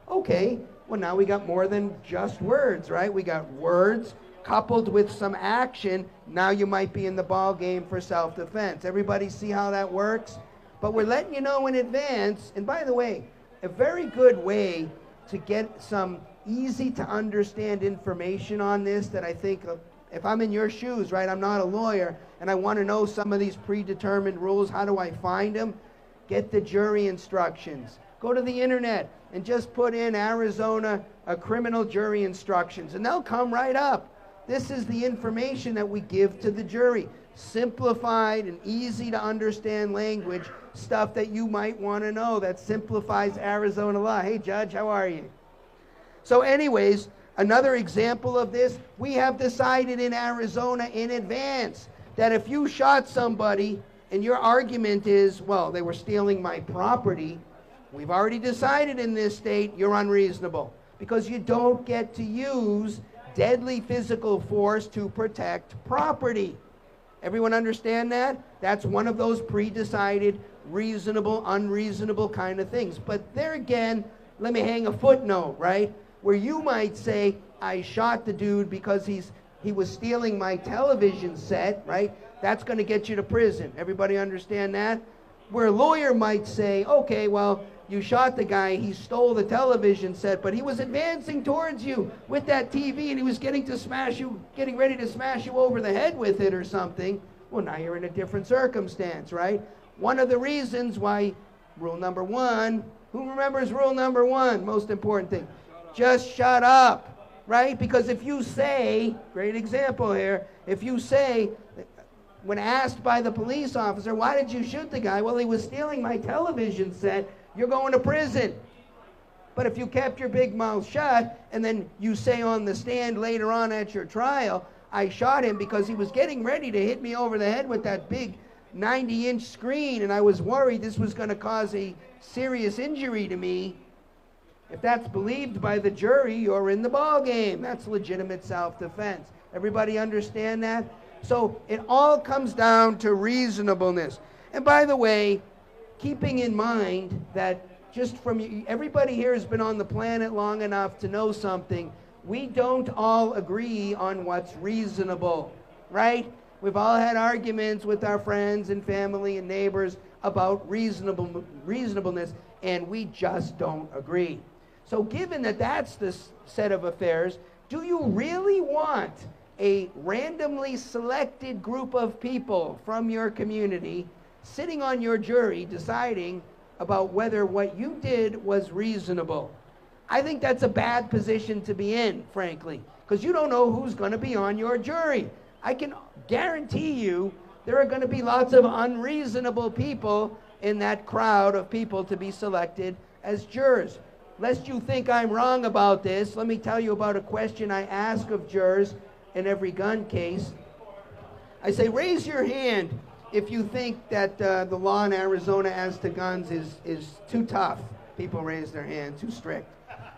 Okay, well now we got more than just words, right? We got words coupled with some action. Now you might be in the ball game for self-defense. Everybody see how that works? But we're letting you know in advance, and by the way, a very good way to get some easy to understand information on this that I think, if I'm in your shoes, right, I'm not a lawyer, and I want to know some of these predetermined rules, how do I find them? Get the jury instructions. Go to the internet and just put in Arizona criminal jury instructions, and they'll come right up. This is the information that we give to the jury. Simplified and easy to understand language, stuff that you might want to know that simplifies Arizona law. Hey, Judge, how are you? So anyways, another example of this, we have decided in Arizona in advance that if you shot somebody and your argument is, well, they were stealing my property, we've already decided in this state you're unreasonable because you don't get to use deadly physical force to protect property. Everyone understand that? That's one of those pre-decided reasonable, unreasonable kind of things. But there again, let me hang a footnote, right? Where you might say, I shot the dude because he was stealing my television set, right? That's going to get you to prison. Everybody understand that? Where a lawyer might say, okay, well, you shot the guy, he stole the television set, but he was advancing towards you with that TV and he was getting ready to smash you over the head with it or something. Well, now you're in a different circumstance, right? One of the reasons why rule number one, who remembers rule number one? Most important thing. Just shut up, right? Because if you say, great example here, if you say, when asked by the police officer, why did you shoot the guy? Well, he was stealing my television set. You're going to prison. But if you kept your big mouth shut and then you say on the stand later on at your trial, I shot him because he was getting ready to hit me over the head with that big 90-inch screen and I was worried this was going to cause a serious injury to me. If that's believed by the jury, you're in the ball game. That's legitimate self-defense. Everybody understand that? So it all comes down to reasonableness. And by the way, keeping in mind that just from everybody here has been on the planet long enough to know something, we don't all agree on what's reasonable, right? We've all had arguments with our friends and family and neighbors about reasonableness, and we just don't agree. So given that that's the set of affairs, do you really want a randomly selected group of people from your community sitting on your jury deciding about whether what you did was reasonable? I think that's a bad position to be in, frankly, because you don't know who's going to be on your jury. I can guarantee you there are going to be lots of unreasonable people in that crowd of people to be selected as jurors. Lest you think I'm wrong about this, let me tell you about a question I ask of jurors in every gun case. I say, raise your hand if you think that the law in Arizona as to guns is too tough. People raise their hand, too strict.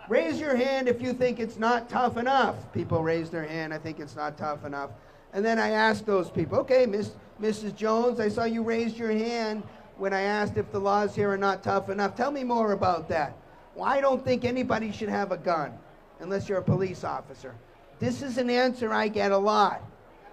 Raise your hand if you think it's not tough enough. People raise their hand, I think it's not tough enough. And then I ask those people, okay, Mrs. Jones, I saw you raised your hand when I asked if the laws here are not tough enough. Tell me more about that. Well, I don't think anybody should have a gun unless you're a police officer. This is an answer I get a lot.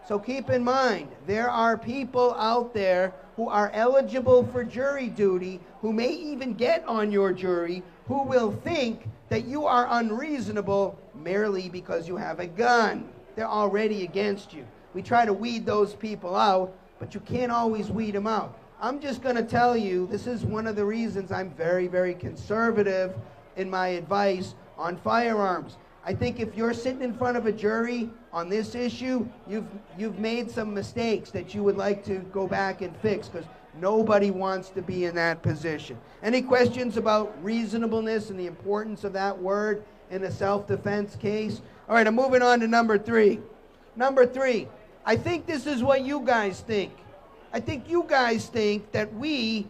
So keep in mind, there are people out there who are eligible for jury duty, who may even get on your jury, who will think that you are unreasonable merely because you have a gun. They're already against you. We try to weed those people out, but you can't always weed them out. I'm just going to tell you, this is one of the reasons I'm very, very conservative in my advice on firearms. I think if you're sitting in front of a jury on this issue, you've made some mistakes that you would like to go back and fix, because nobody wants to be in that position. Any questions about reasonableness and the importance of that word in a self-defense case? All right, I'm moving on to number three. Number three, I think this is what you guys think. I think you guys think that we,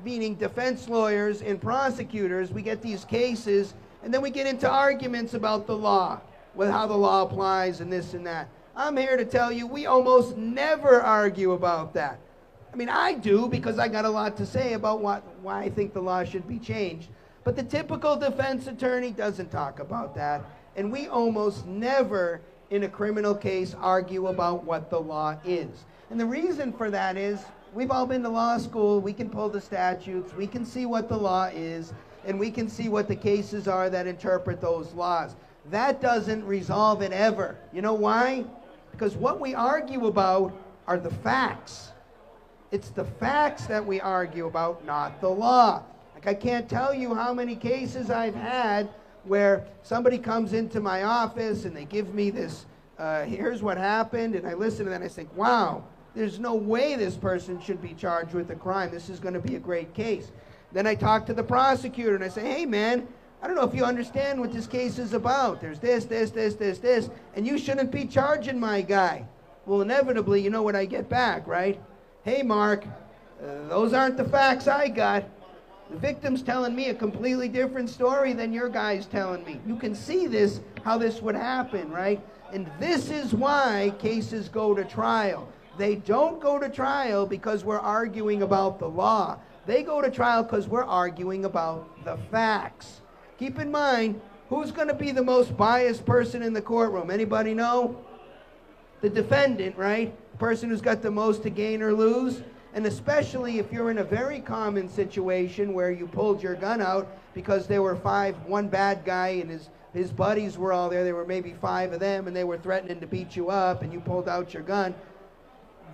meaning defense lawyers and prosecutors, we get these cases and then we get into arguments about the law, with how the law applies and this and that. I'm here to tell you we almost never argue about that. I mean, I do, because I got a lot to say about why I think the law should be changed. But the typical defense attorney doesn't talk about that. And we almost never, in a criminal case, argue about what the law is. And the reason for that is, we've all been to law school, we can pull the statutes, we can see what the law is. and we can see what the cases are that interpret those laws. That doesn't resolve it ever. You know why? Because what we argue about are the facts. It's the facts that we argue about, not the law. Like, I can't tell you how many cases I've had where somebody comes into my office and they give me this, here's what happened, and I listen to that and I think, wow, there's no way this person should be charged with a crime. This is going to be a great case. Then I talk to the prosecutor and I say, hey man, I don't know if you understand what this case is about. There's this, and you shouldn't be charging my guy. Well, inevitably, you know what I get back, right? Hey Mark, those aren't the facts I got. The victim's telling me a completely different story than your guy's telling me. You can see this, how this would happen, right? And this is why cases go to trial. They don't go to trial because we're arguing about the law. They go to trial because we're arguing about the facts. Keep in mind, who's going to be the most biased person in the courtroom? Anybody know? The defendant, right? The person who's got the most to gain or lose. And especially if you're in a very common situation where you pulled your gun out because there were one bad guy and his buddies were all there. There were maybe 5 of them and they were threatening to beat you up and you pulled out your gun.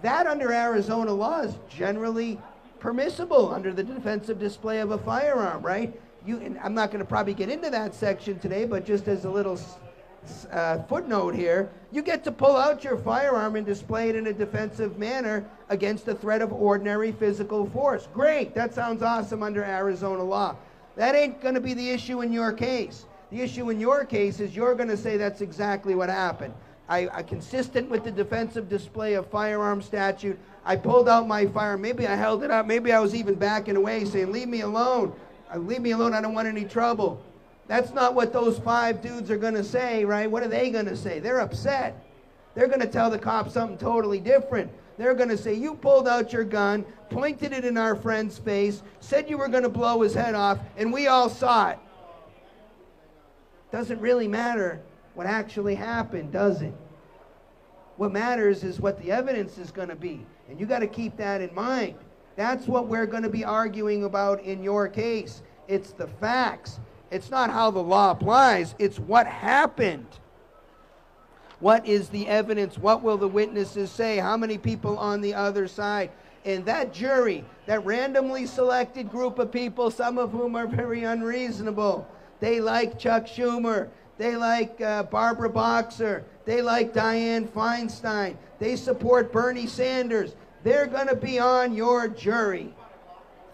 That under Arizona law is generally permissible under the defensive display of a firearm, right? And I'm not going to probably get into that section today, but just as a little footnote here, you get to pull out your firearm and display it in a defensive manner against the threat of ordinary physical force. Great, that sounds awesome under Arizona law. That ain't going to be the issue in your case. The issue in your case is you're going to say that's exactly what happened. I consistent with the defensive display of firearm statute, I pulled out my firearm. Maybe I held it up. Maybe I was even backing away saying, leave me alone. Leave me alone. I don't want any trouble. That's not what those 5 dudes are going to say, right? What are they going to say? They're upset. They're going to tell the cops something totally different. They're going to say, you pulled out your gun, pointed it in our friend's face, said you were going to blow his head off, and we all saw it. Doesn't really matter what actually happened, does it? What matters is what the evidence is going to be. And you got to keep that in mind. That's what we're going to be arguing about in your case. It's the facts. It's not how the law applies. It's what happened. What is the evidence? What will the witnesses say? How many people on the other side? And that jury, that randomly selected group of people, some of whom are very unreasonable. They like Chuck Schumer. They like Barbara Boxer. They like Dianne Feinstein. They support Bernie Sanders. They're going to be on your jury.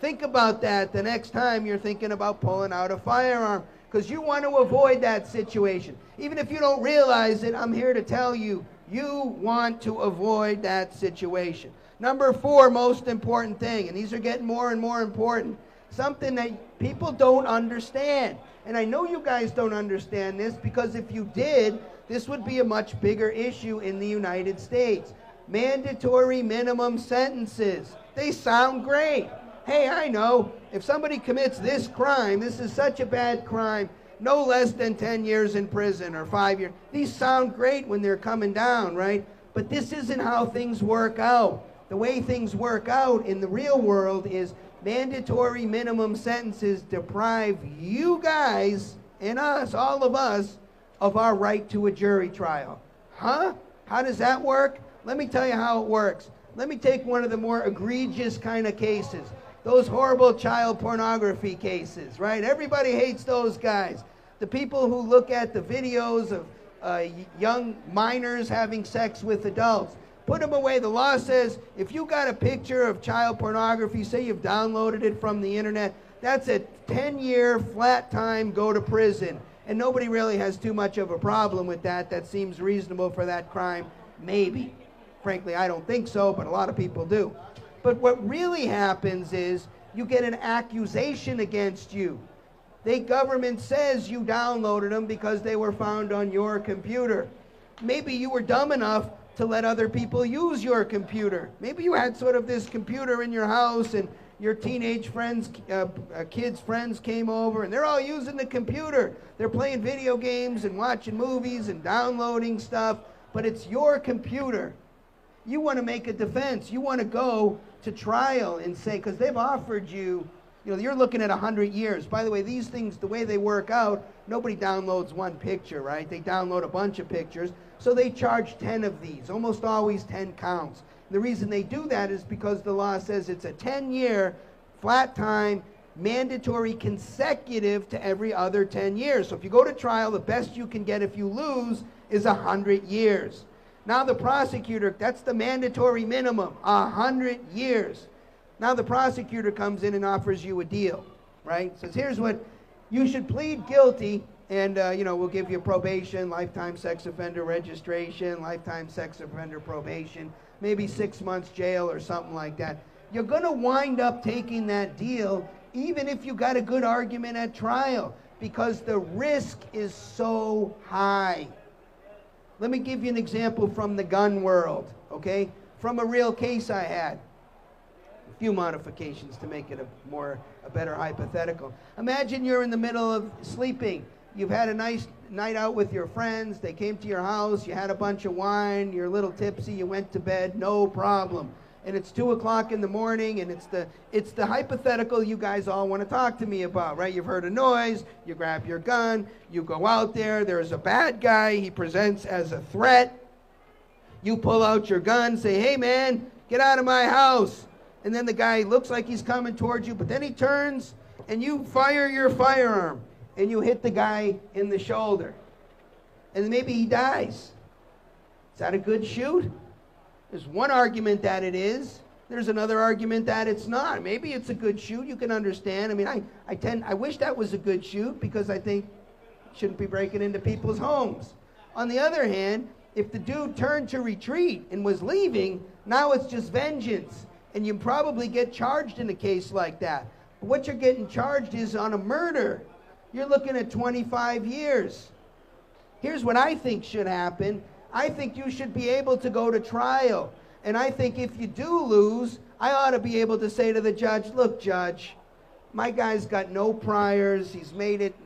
Think about that the next time you're thinking about pulling out a firearm, because you want to avoid that situation. Even if you don't realize it, I'm here to tell you, you want to avoid that situation. Number 4, most important thing, and these are getting more and more important, something that people don't understand. And I know you guys don't understand this, because if you did, this would be a much bigger issue in the United States. Mandatory minimum sentences. They sound great. Hey, I know, if somebody commits this crime, this is such a bad crime, no less than 10 years in prison or 5 years. These sound great when they're coming down, right? But this isn't how things work out. The way things work out in the real world is mandatory minimum sentences deprive you guys and us, all of us, of our right to a jury trial. Huh? How does that work? Let me tell you how it works. Let me take one of the more egregious kind of cases. Those horrible child pornography cases, right? Everybody hates those guys. The people who look at the videos of young minors having sex with adults. Put them away. The law says if you got a picture of child pornography, say you've downloaded it from the internet, that's a 10-year flat time, go to prison. And nobody really has too much of a problem with that. That seems reasonable for that crime, maybe. Frankly, I don't think so, but a lot of people do. But what really happens is you get an accusation against you. The government says you downloaded them because they were found on your computer. Maybe you were dumb enough to let other people use your computer. Maybe you had sort of this computer in your house and your teenage friends, kids' friends came over and they're all using the computer. They're playing video games and watching movies and downloading stuff, but it's your computer. You want to make a defense. You want to go to trial and say, because they've offered you you're looking at 100 years. By the way, these things, the way they work out, nobody downloads one picture, right? They download a bunch of pictures. So they charge 10 of these, almost always 10 counts. The reason they do that is because the law says it's a 10-year flat time, mandatory consecutive to every other 10 years. So if you go to trial, the best you can get if you lose is 100 years. Now the prosecutor, that's the mandatory minimum, 100 years. Now the prosecutor comes in and offers you a deal, right? Says, here's what, you should plead guilty and, we'll give you probation, lifetime sex offender registration, lifetime sex offender probation, maybe 6 months jail or something like that. You're going to wind up taking that deal even if you got a good argument at trial because the risk is so high. Let me give you an example from the gun world, okay? From a real case I had. A few modifications to make it a better hypothetical. Imagine you're in the middle of sleeping. You've had a nice night out with your friends. They came to your house. You had a bunch of wine. You're a little tipsy. You went to bed. No problem. And it's 2 o'clock in the morning, and it's the hypothetical you guys all want to talk to me about, right? You've heard a noise. You grab your gun. You go out there. There's a bad guy. He presents as a threat. You pull out your gun, say, hey, man, get out of my house. And then the guy looks like he's coming towards you, but then he turns, and you fire your firearm, and you hit the guy in the shoulder. And maybe he dies. Is that a good shoot? There's one argument that it is. There's another argument that it's not. Maybe it's a good shoot. You can understand. I mean, I wish that was a good shoot because I think you shouldn't be breaking into people's homes. On the other hand, if the dude turned to retreat and was leaving, now it's just vengeance. And you probably get charged in a case like that. But what you're getting charged is on a murder. You're looking at 25 years. Here's what I think should happen. I think you should be able to go to trial. And I think if you do lose, I ought to be able to say to the judge, look, judge, my guy's got no priors. He's made it,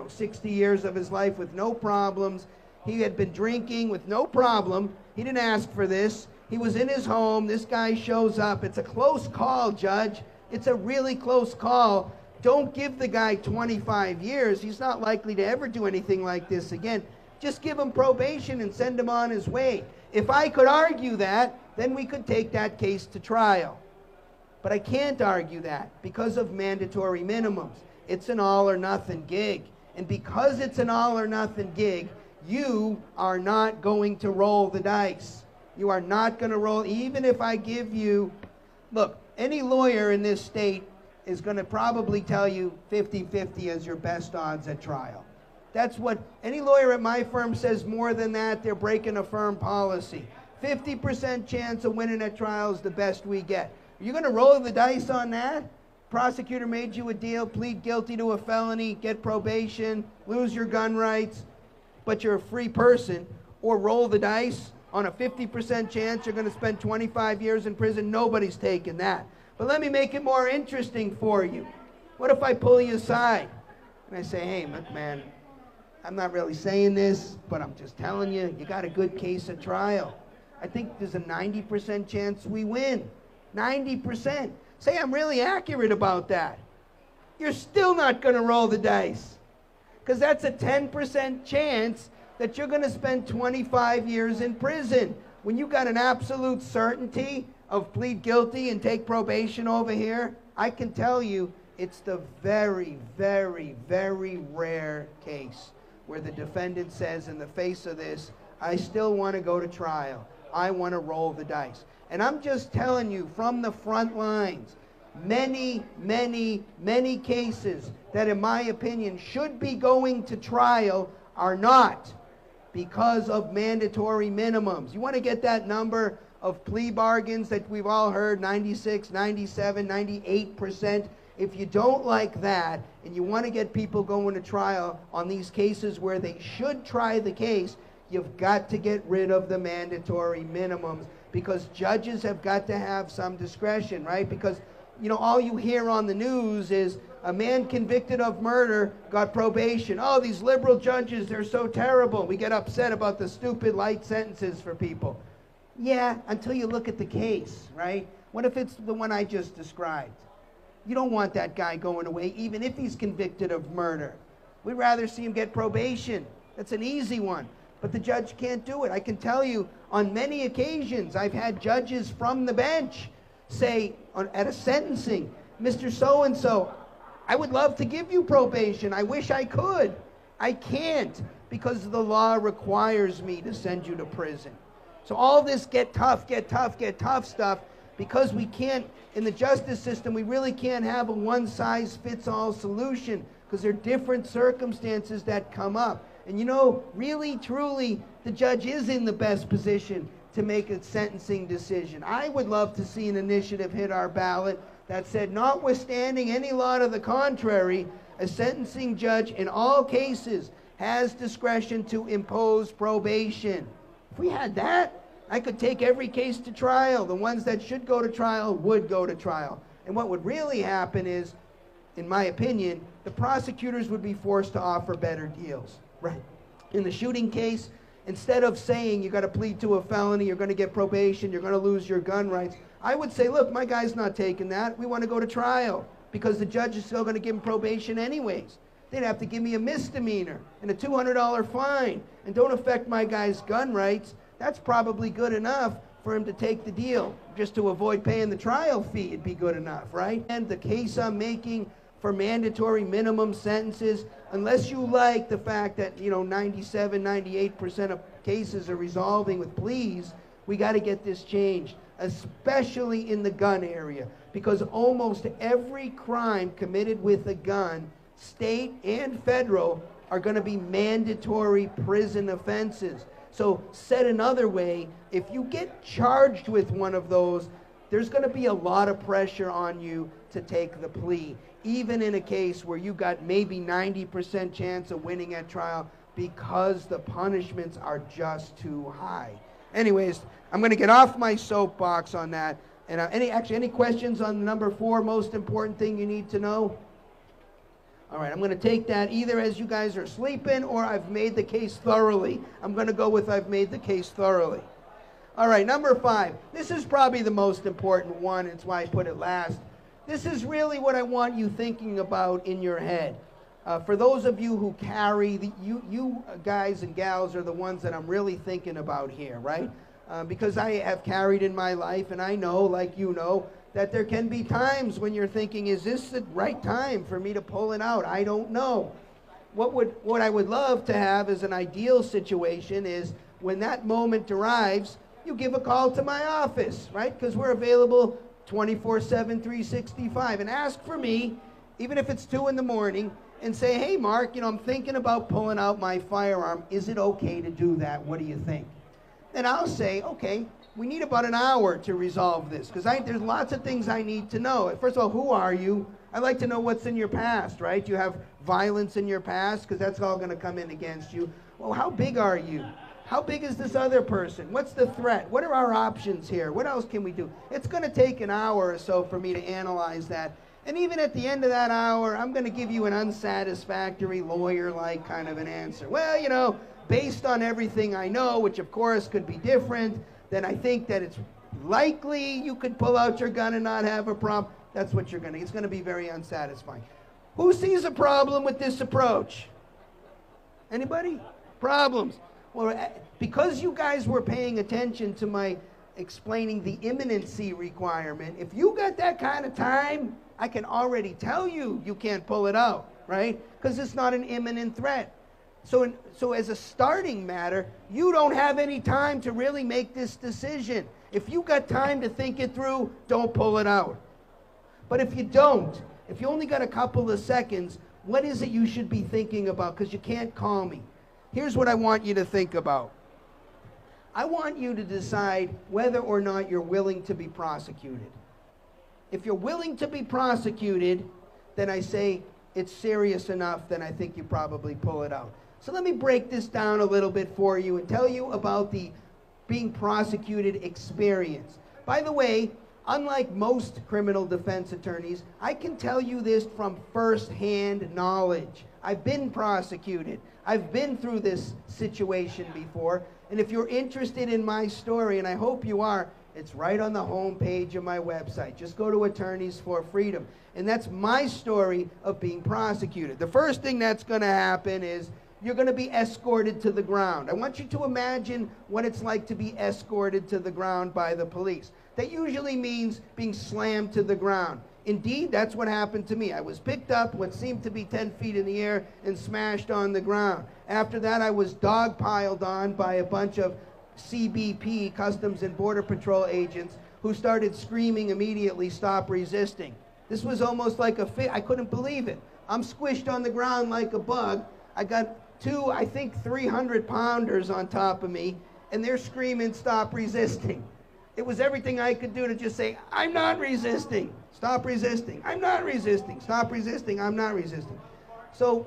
60 years of his life with no problems. He had been drinking with no problem. He didn't ask for this. He was in his home. This guy shows up. It's a close call, judge. It's a really close call. Don't give the guy 25 years. He's not likely to ever do anything like this again. Just give him probation and send him on his way. If I could argue that, then we could take that case to trial. But I can't argue that because of mandatory minimums. It's an all or nothing gig. And because it's an all or nothing gig, you are not going to roll the dice. You are not going to roll, even if I give you, look, any lawyer in this state is going to probably tell you 50-50 as your best odds at trial. That's what any lawyer at my firm says. More than that, they're breaking a firm policy. 50% chance of winning at trial is the best we get. Are you going to roll the dice on that? Prosecutor made you a deal, plead guilty to a felony, get probation, lose your gun rights, but you're a free person, or roll the dice on a 50% chance you're going to spend 25 years in prison. Nobody's taking that. But let me make it more interesting for you. What if I pull you aside and I say, hey, look, man, I'm not really saying this, but I'm just telling you, you got a good case at trial. I think there's a 90% chance we win. 90%. Say I'm really accurate about that. You're still not going to roll the dice. Because that's a 10% chance that you're going to spend 25 years in prison. When you got an absolute certainty of plead guilty and take probation over here, I can tell you it's the very, very, very rare case where the defendant says in the face of this, I still want to go to trial. I want to roll the dice. And I'm just telling you from the front lines, many, many, many cases that in my opinion should be going to trial are not because of mandatory minimums. You want to get that number of plea bargains that we've all heard, 96, 97, 98%. If you don't like that and you want to get people going to trial on these cases where they should try the case, you've got to get rid of the mandatory minimums because judges have got to have some discretion, right? Because, all you hear on the news is a man convicted of murder got probation. Oh, these liberal judges, they're so terrible. We get upset about the stupid light sentences for people. Yeah, until you look at the case, right? What if it's the one I just described? You don't want that guy going away, even if he's convicted of murder. We'd rather see him get probation. That's an easy one. But the judge can't do it. I can tell you, on many occasions, I've had judges from the bench say at a sentencing, Mr. So-and-so, I would love to give you probation. I wish I could. I can't, because the law requires me to send you to prison. So all this get tough stuff, because we can't, in the justice system, we really can't have a one-size-fits-all solution, because there are different circumstances that come up. And you know, really, truly, the judge is in the best position to make a sentencing decision. I would love to see an initiative hit our ballot that said, notwithstanding any law to the contrary, a sentencing judge in all cases has discretion to impose probation. If we had that, I could take every case to trial. The ones that should go to trial would go to trial. And what would really happen is, in my opinion, the prosecutors would be forced to offer better deals. Right. In the shooting case, instead of saying you got to plead to a felony, you're going to get probation, you're going to lose your gun rights, I would say, look, my guy's not taking that. We want to go to trial, because the judge is still going to give him probation anyways. They'd have to give me a misdemeanor and a $200 fine, and don't affect my guy's gun rights. That's probably good enough for him to take the deal. Just to avoid paying the trial fee, it'd be good enough, right? And the case I'm making for mandatory minimum sentences, unless you like the fact that, you know, 97, 98% of cases are resolving with pleas, we got to get this changed, especially in the gun area, because almost every crime committed with a gun, state and federal, are going to be mandatory prison offenses. So said another way, if you get charged with one of those, there's going to be a lot of pressure on you to take the plea, even in a case where you got maybe 90% chance of winning at trial, because the punishments are just too high. Anyways, I'm going to get off my soapbox on that. And any questions on number 4, most important thing you need to know? All right, I'm going to take that either as you guys are sleeping or I've made the case thoroughly. I'm going to go with I've made the case thoroughly. All right, number 5. This is probably the most important one. It's why I put it last. This is really what I want you thinking about in your head. For those of you who carry, you guys and gals are the ones that I'm really thinking about here, right? Because I have carried in my life, and I know, like you know, that there can be times when you're thinking, is this the right time for me to pull it out? I don't know. What I would love to have as an ideal situation is when that moment arrives, you give a call to my office, right? Because we're available 24/7, 365, and ask for me, even if it's 2 in the morning, and say, hey, Mark, you know, I'm thinking about pulling out my firearm. Is it okay to do that? What do you think? And I'll say, okay, we need about an hour to resolve this, because there's lots of things I need to know. First of all, who are you? I'd like to know what's in your past, right? You have violence in your past, because that's all going to come in against you. Well, how big are you? How big is this other person? What's the threat? What are our options here? What else can we do? It's going to take an hour or so for me to analyze that. And even at the end of that hour, I'm going to give you an unsatisfactory lawyer-like kind of an answer. Well, you know, based on everything I know, which of course could be different, then I think that it's likely you could pull out your gun and not have a problem. That's what it's going to be very unsatisfying. Who sees a problem with this approach? Anybody? Problems? Well, because you guys were paying attention to my explaining the imminency requirement, if you got that kind of time, I can already tell you can't pull it out, right? Because it's not an imminent threat. So as a starting matter, you don't have any time to really make this decision. If you got time to think it through, don't pull it out. But if you don't, if you only got a couple of seconds, what is it you should be thinking about? Because you can't call me. Here's what I want you to think about. I want you to decide whether or not you're willing to be prosecuted. If you're willing to be prosecuted, then I say it's serious enough, then I think you probably pull it out. So let me break this down a little bit for you and tell you about the being prosecuted experience. By the way, unlike most criminal defense attorneys, I can tell you this from first-hand knowledge. I've been prosecuted. I've been through this situation before. And if you're interested in my story, and I hope you are, It's right on the home page of my website. Just go to Attorneys for Freedom. And that's my story of being prosecuted. The first thing that's going to happen is you're going to be escorted to the ground. I want you to imagine what it's like to be escorted to the ground by the police. That usually means being slammed to the ground. Indeed, that's what happened to me. I was picked up what seemed to be 10 feet in the air and smashed on the ground. After that, I was dogpiled on by a bunch of CBP, Customs and Border Patrol agents, who started screaming immediately, "Stop resisting." This was almost like a fit. I couldn't believe it. I'm squished on the ground like a bug. I got two, I think, 300-pounders on top of me, and they're screaming, "Stop resisting." It was everything I could do to just say, "I'm not resisting. Stop resisting. I'm not resisting. Stop resisting. I'm not resisting." So,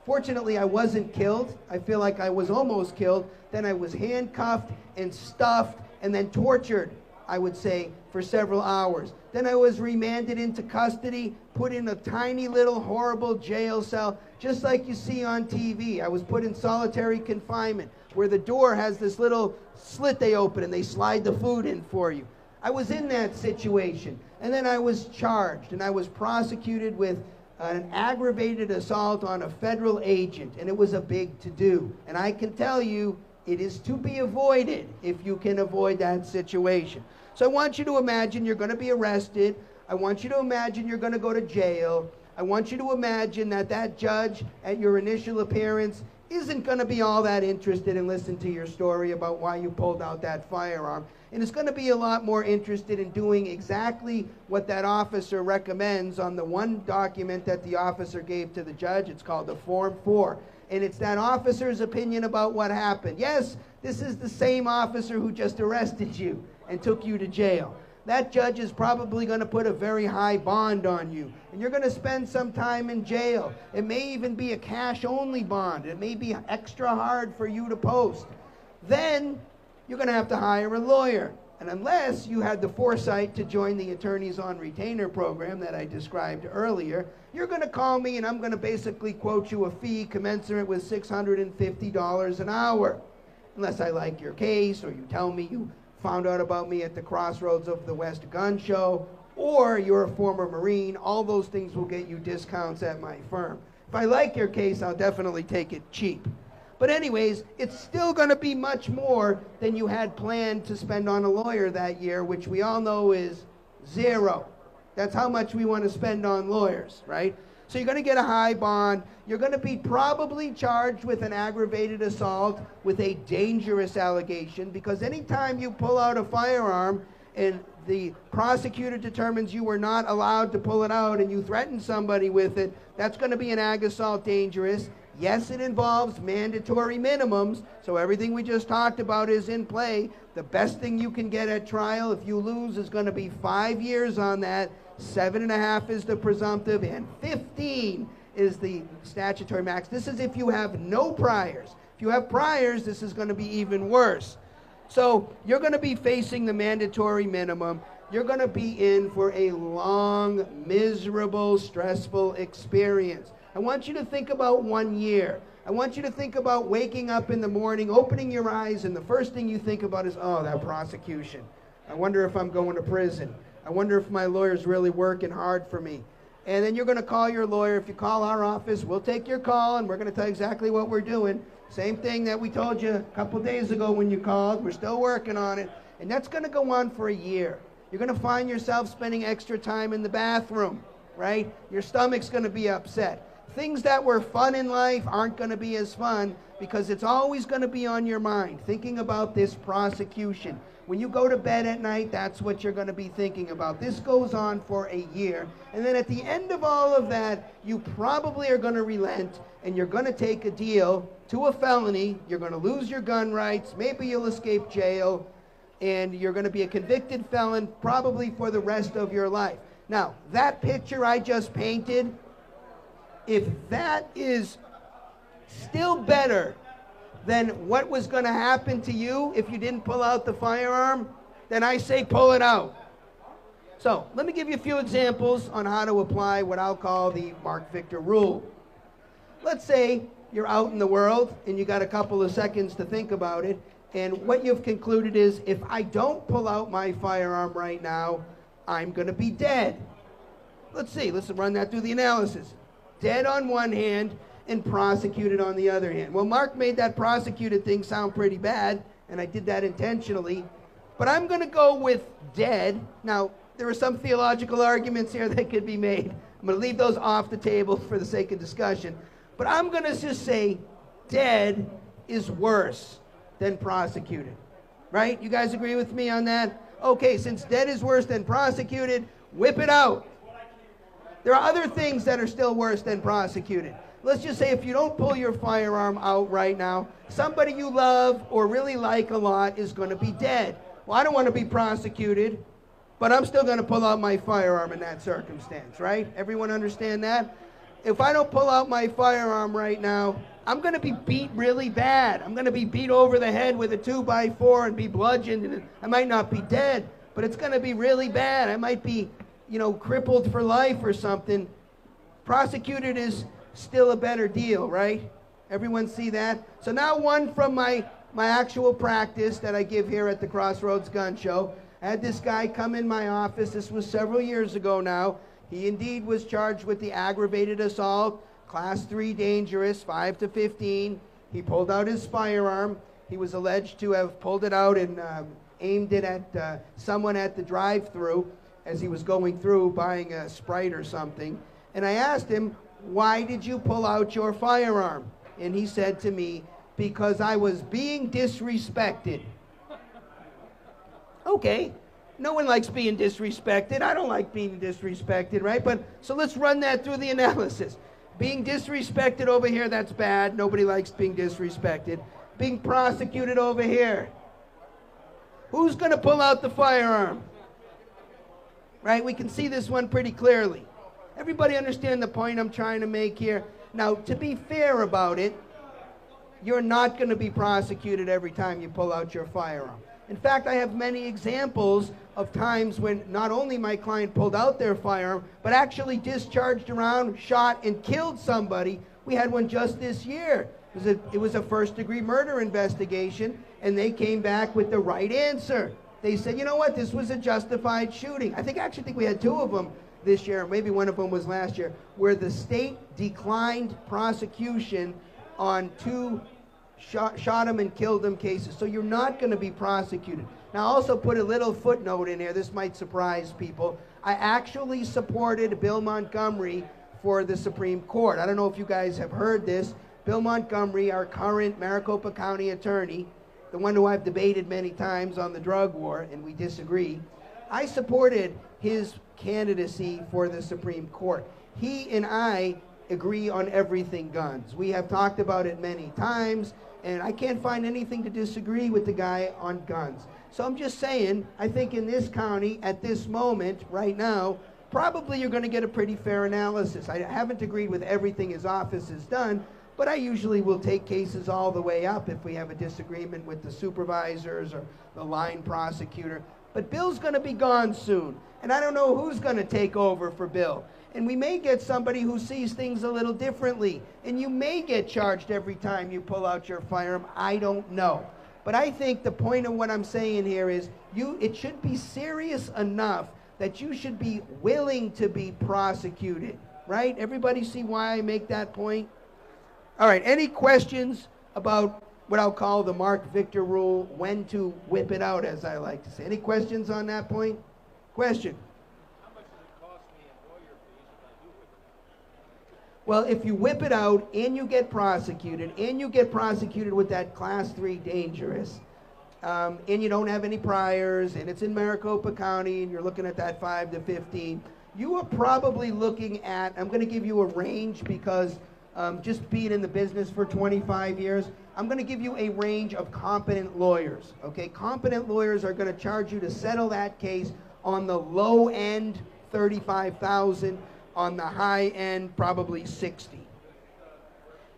fortunately, I wasn't killed. I feel like I was almost killed. Then I was handcuffed and stuffed and then tortured, I would say, for several hours. Then I was remanded into custody, put in a tiny little horrible jail cell, just like you see on TV. I was put in solitary confinement, where the door has this little slit they open and they slide the food in for you. I was in that situation. And then I was charged, and I was prosecuted with an aggravated assault on a federal agent, and it was a big to-do. And I can tell you, it is to be avoided if you can avoid that situation. So I want you to imagine you're going to be arrested. I want you to imagine you're going to go to jail. I want you to imagine that that judge at your initial appearance isn't going to be all that interested in listening to your story about why you pulled out that firearm. And is going to be a lot more interested in doing exactly what that officer recommends on the one document that the officer gave to the judge. It's called the Form 4. And it's that officer's opinion about what happened. Yes, this is the same officer who just arrested you and took you to jail. That judge is probably going to put a very high bond on you. And you're going to spend some time in jail. It may even be a cash-only bond. It may be extra hard for you to post. Then you're going to have to hire a lawyer. And unless you had the foresight to join the Attorneys on Retainer program that I described earlier, you're going to call me and I'm going to basically quote you a fee commensurate with $650 an hour. Unless I like your case, or you tell me you found out about me at the Crossroads of the West Gun Show, or you're a former Marine. All those things will get you discounts at my firm. If I like your case, I'll definitely take it cheap. But anyways, it's still going to be much more than you had planned to spend on a lawyer that year, which we all know is zero. That's how much we want to spend on lawyers, right? So you're going to get a high bond. You're going to be probably charged with an aggravated assault with a dangerous allegation, because anytime you pull out a firearm and the prosecutor determines you were not allowed to pull it out and you threaten somebody with it, that's going to be an ag assault dangerous. Yes, it involves mandatory minimums, so everything we just talked about is in play. The best thing you can get at trial, if you lose, is going to be 5 years on that. 7.5 is the presumptive, and 15 is the statutory max. This is if you have no priors. If you have priors, this is going to be even worse. So you're going to be facing the mandatory minimum. You're going to be in for a long, miserable, stressful experience. I want you to think about 1 year. I want you to think about waking up in the morning, opening your eyes, and the first thing you think about is, oh, that prosecution. I wonder if I'm going to prison. I wonder if my lawyer's really working hard for me. And then you're going to call your lawyer. If you call our office, we'll take your call, and we're going to tell you exactly what we're doing. Same thing that we told you a couple days ago when you called. We're still working on it. And that's going to go on for a year. You're going to find yourself spending extra time in the bathroom, right? Your stomach's going to be upset. Things that were fun in life aren't going to be as fun, because it's always going to be on your mind, thinking about this prosecution. When you go to bed at night, that's what you're going to be thinking about. This goes on for a year. And then at the end of all of that, you probably are going to relent, and you're going to take a deal to a felony. You're going to lose your gun rights. Maybe you'll escape jail. And you're going to be a convicted felon probably for the rest of your life. Now, that picture I just painted, if that is still better than what was going to happen to you if you didn't pull out the firearm, then I say pull it out. So let me give you a few examples on how to apply what I'll call the Marc Victor rule. Let's say you're out in the world and you got a couple of seconds to think about it, And what you've concluded is, if I don't pull out my firearm right now, I'm going to be dead. Let's see, let's run that through the analysis. Dead on one hand and prosecuted on the other hand. Well, Mark made that prosecuted thing sound pretty bad, and I did that intentionally. But I'm going to go with dead. Now, there are some theological arguments here that could be made. I'm going to leave those off the table for the sake of discussion. But I'm going to just say dead is worse than prosecuted. Right? You guys agree with me on that? Okay, since dead is worse than prosecuted, whip it out. There are other things that are still worse than prosecuted. Let's just say if you don't pull your firearm out right now, somebody you love or really like a lot is going to be dead. Well, I don't want to be prosecuted, but I'm still going to pull out my firearm in that circumstance, right? Everyone understand that? If I don't pull out my firearm right now, I'm going to be beat really bad. I'm going to be beat over the head with a 2x4 and be bludgeoned, and I might not be dead, but it's going to be really bad. I might be, crippled for life or something. Prosecuted is still a better deal, right? Everyone see that? So now one from my actual practice that I give here at the Crossroads Gun Show. I had this guy come in my office. This was several years ago now. He indeed was charged with the aggravated assault, class 3 dangerous, 5 to 15. He pulled out his firearm. He was alleged to have pulled it out and aimed it at someone at the drive-thru as he was going through buying a Sprite or something. And I asked him, why did you pull out your firearm? And he said to me, because I was being disrespected. Okay, no one likes being disrespected. I don't like being disrespected, right? But so let's run that through the analysis. Being disrespected over here, that's bad. Nobody likes being disrespected. Being prosecuted over here. Who's going to pull out the firearm? Right? We can see this one pretty clearly. Everybody understand the point I'm trying to make here? Now, to be fair about it, you're not going to be prosecuted every time you pull out your firearm. In fact, I have many examples of times when not only my client pulled out their firearm, but actually discharged a round, shot, and killed somebody. We had one just this year. It was a first-degree murder investigation, and they came back with the right answer. They said, you know what, this was a justified shooting. I actually think we had 2 of them this year, maybe one of them was last year, where the state declined prosecution on 2 shot him and killed him cases. So you're not going to be prosecuted. Now, I also put a little footnote in here. This might surprise people. I actually supported Bill Montgomery for the Supreme Court. I don't know if you guys have heard this. Bill Montgomery, our current Maricopa County attorney, the one who I've debated many times on the drug war, and we disagree, I supported his candidacy for the Supreme Court. He and I agree on everything guns. We have talked about it many times, and I can't find anything to disagree with the guy on guns. So I'm just saying, I think in this county, at this moment, right now, probably you're going to get a pretty fair analysis. I haven't agreed with everything his office has done, but I usually will take cases all the way up if we have a disagreement with the supervisors or the line prosecutor. But Bill's going to be gone soon, and I don't know who's going to take over for Bill. And we may get somebody who sees things a little differently, and you may get charged every time you pull out your firearm. I don't know. But I think the point of what I'm saying here is it should be serious enough that you should be willing to be prosecuted, right? Everybody see why I make that point? All right, any questions about what I'll call the Marc Victor rule, when to whip it out, as I like to say? Any questions on that point? Question? How much does it cost me in lawyer fees if I do whip it out? Well, if you whip it out and you get prosecuted with that class 3 dangerous, and you don't have any priors, and it's in Maricopa County, and you're looking at that 5 to 15, you are probably looking at, I'm going to give you a range because just being in the business for 25 years, I'm going to give you a range of competent lawyers, okay? Competent lawyers are going to charge you to settle that case on the low end, $35,000, on the high end, probably $60,000.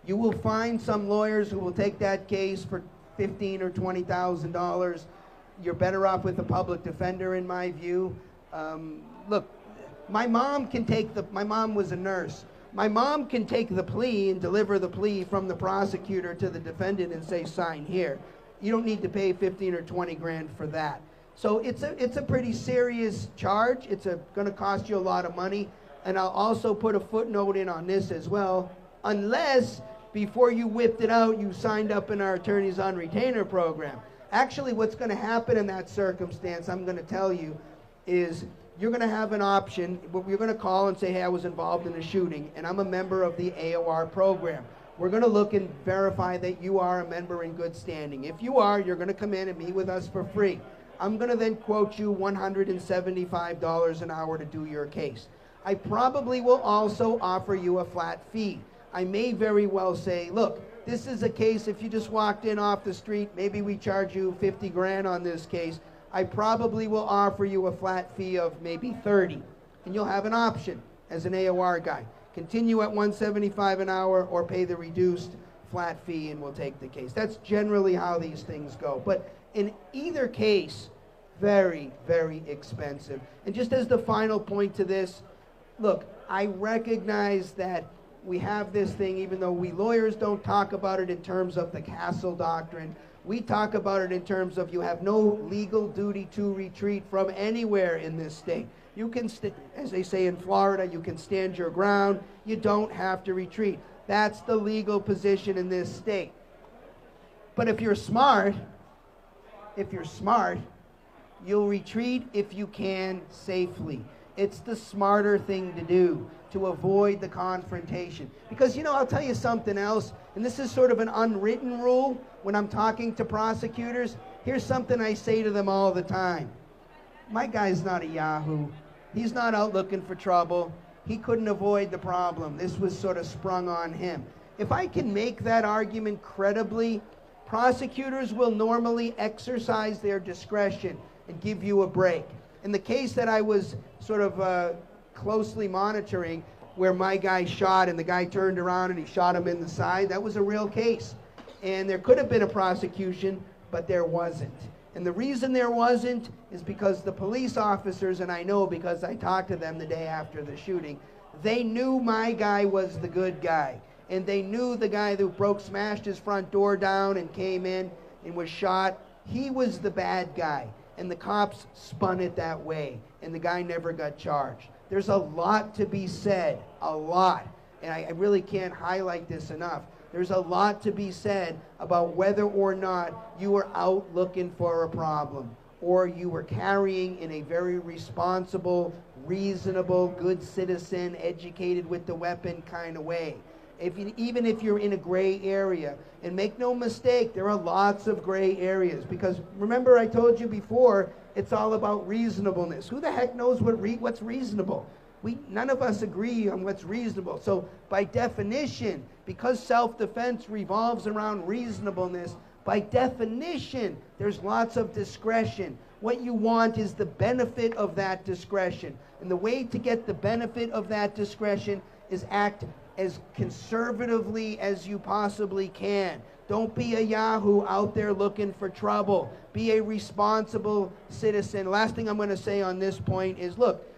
You will find some lawyers who will take that case for $15,000 or $20,000. You're better off with a public defender, in my view. Look, my mom was a nurse. My mom can take the plea and deliver the plea from the prosecutor to the defendant and say, sign here. You don't need to pay 15 or 20 grand for that. So it's a pretty serious charge. It's going to cost you a lot of money. And I'll also put a footnote in on this as well. Unless before you whipped it out, you signed up in our attorneys on retainer program. Actually, what's going to happen in that circumstance, I'm going to tell you, is you're going to have an option. You're going to call and say, hey, I was involved in a shooting, and I'm a member of the AOR program. We're going to look and verify that you are a member in good standing. If you are, you're going to come in and meet with us for free. I'm going to then quote you $175 an hour to do your case. I probably will also offer you a flat fee. I may very well say, look, this is a case, if you just walked in off the street, maybe we charge you 50 grand on this case. I probably will offer you a flat fee of maybe 30, and you'll have an option as an AOR guy. Continue at $175 an hour or pay the reduced flat fee and we'll take the case. That's generally how these things go. But in either case, very, very expensive. And just as the final point to this, look, I recognize that we have this thing, even though we lawyers don't talk about it in terms of the Castle Doctrine. We talk about it in terms of you have no legal duty to retreat from anywhere in this state. You can, as they say in Florida, you can stand your ground. You don't have to retreat. That's the legal position in this state. But if you're smart, you'll retreat if you can safely. It's the smarter thing to do to avoid the confrontation. Because, you know, I'll tell you something else, and this is sort of an unwritten rule when I'm talking to prosecutors. Here's something I say to them all the time. My guy's not a yahoo. He's not out looking for trouble. He couldn't avoid the problem. This was sort of sprung on him. If I can make that argument credibly, prosecutors will normally exercise their discretion and give you a break. In the case that I was sort of closely monitoring, where my guy shot and the guy turned around and he shot him in the side, that was a real case. And there could have been a prosecution, but there wasn't. And the reason there wasn't is because the police officers, and I know because I talked to them the day after the shooting, they knew my guy was the good guy. And they knew the guy who smashed his front door down and came in and was shot, he was the bad guy. And the cops spun it that way, and the guy never got charged. There's a lot to be said, a lot. And I really can't highlight this enough. There's a lot to be said about whether or not you were out looking for a problem, or you were carrying in a very responsible, reasonable, good citizen, educated with the weapon kind of way. Even if you're in a gray area, and make no mistake, there are lots of gray areas, because remember I told you before, it's all about reasonableness. Who the heck knows what's reasonable? None of us agree on what's reasonable. So by definition, because self-defense revolves around reasonableness, by definition, there's lots of discretion. What you want is the benefit of that discretion. And the way to get the benefit of that discretion is act as conservatively as you possibly can. Don't be a yahoo out there looking for trouble. Be a responsible citizen. Last thing I'm going to say on this point is, look,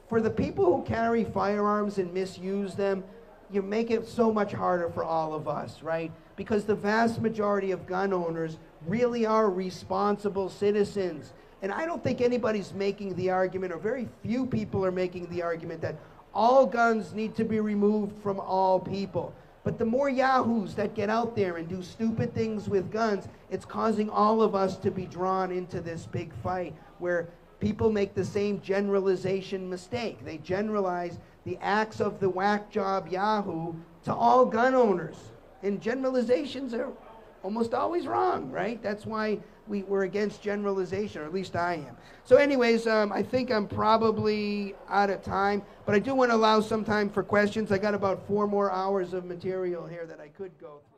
for the people who carry firearms and misuse them, you make it so much harder for all of us, right? Because the vast majority of gun owners really are responsible citizens. And I don't think anybody's making the argument, or very few people are making the argument, that all guns need to be removed from all people. But the more yahoos that get out there and do stupid things with guns, it's causing all of us to be drawn into this big fight where people make the same generalization mistake. They generalize the acts of the whack job yahoo to all gun owners. And generalizations are almost always wrong, right? That's why we're against generalization, or at least I am. So anyways, I think I'm probably out of time, but I do want to allow some time for questions. I got about 4 more hours of material here that I could go through.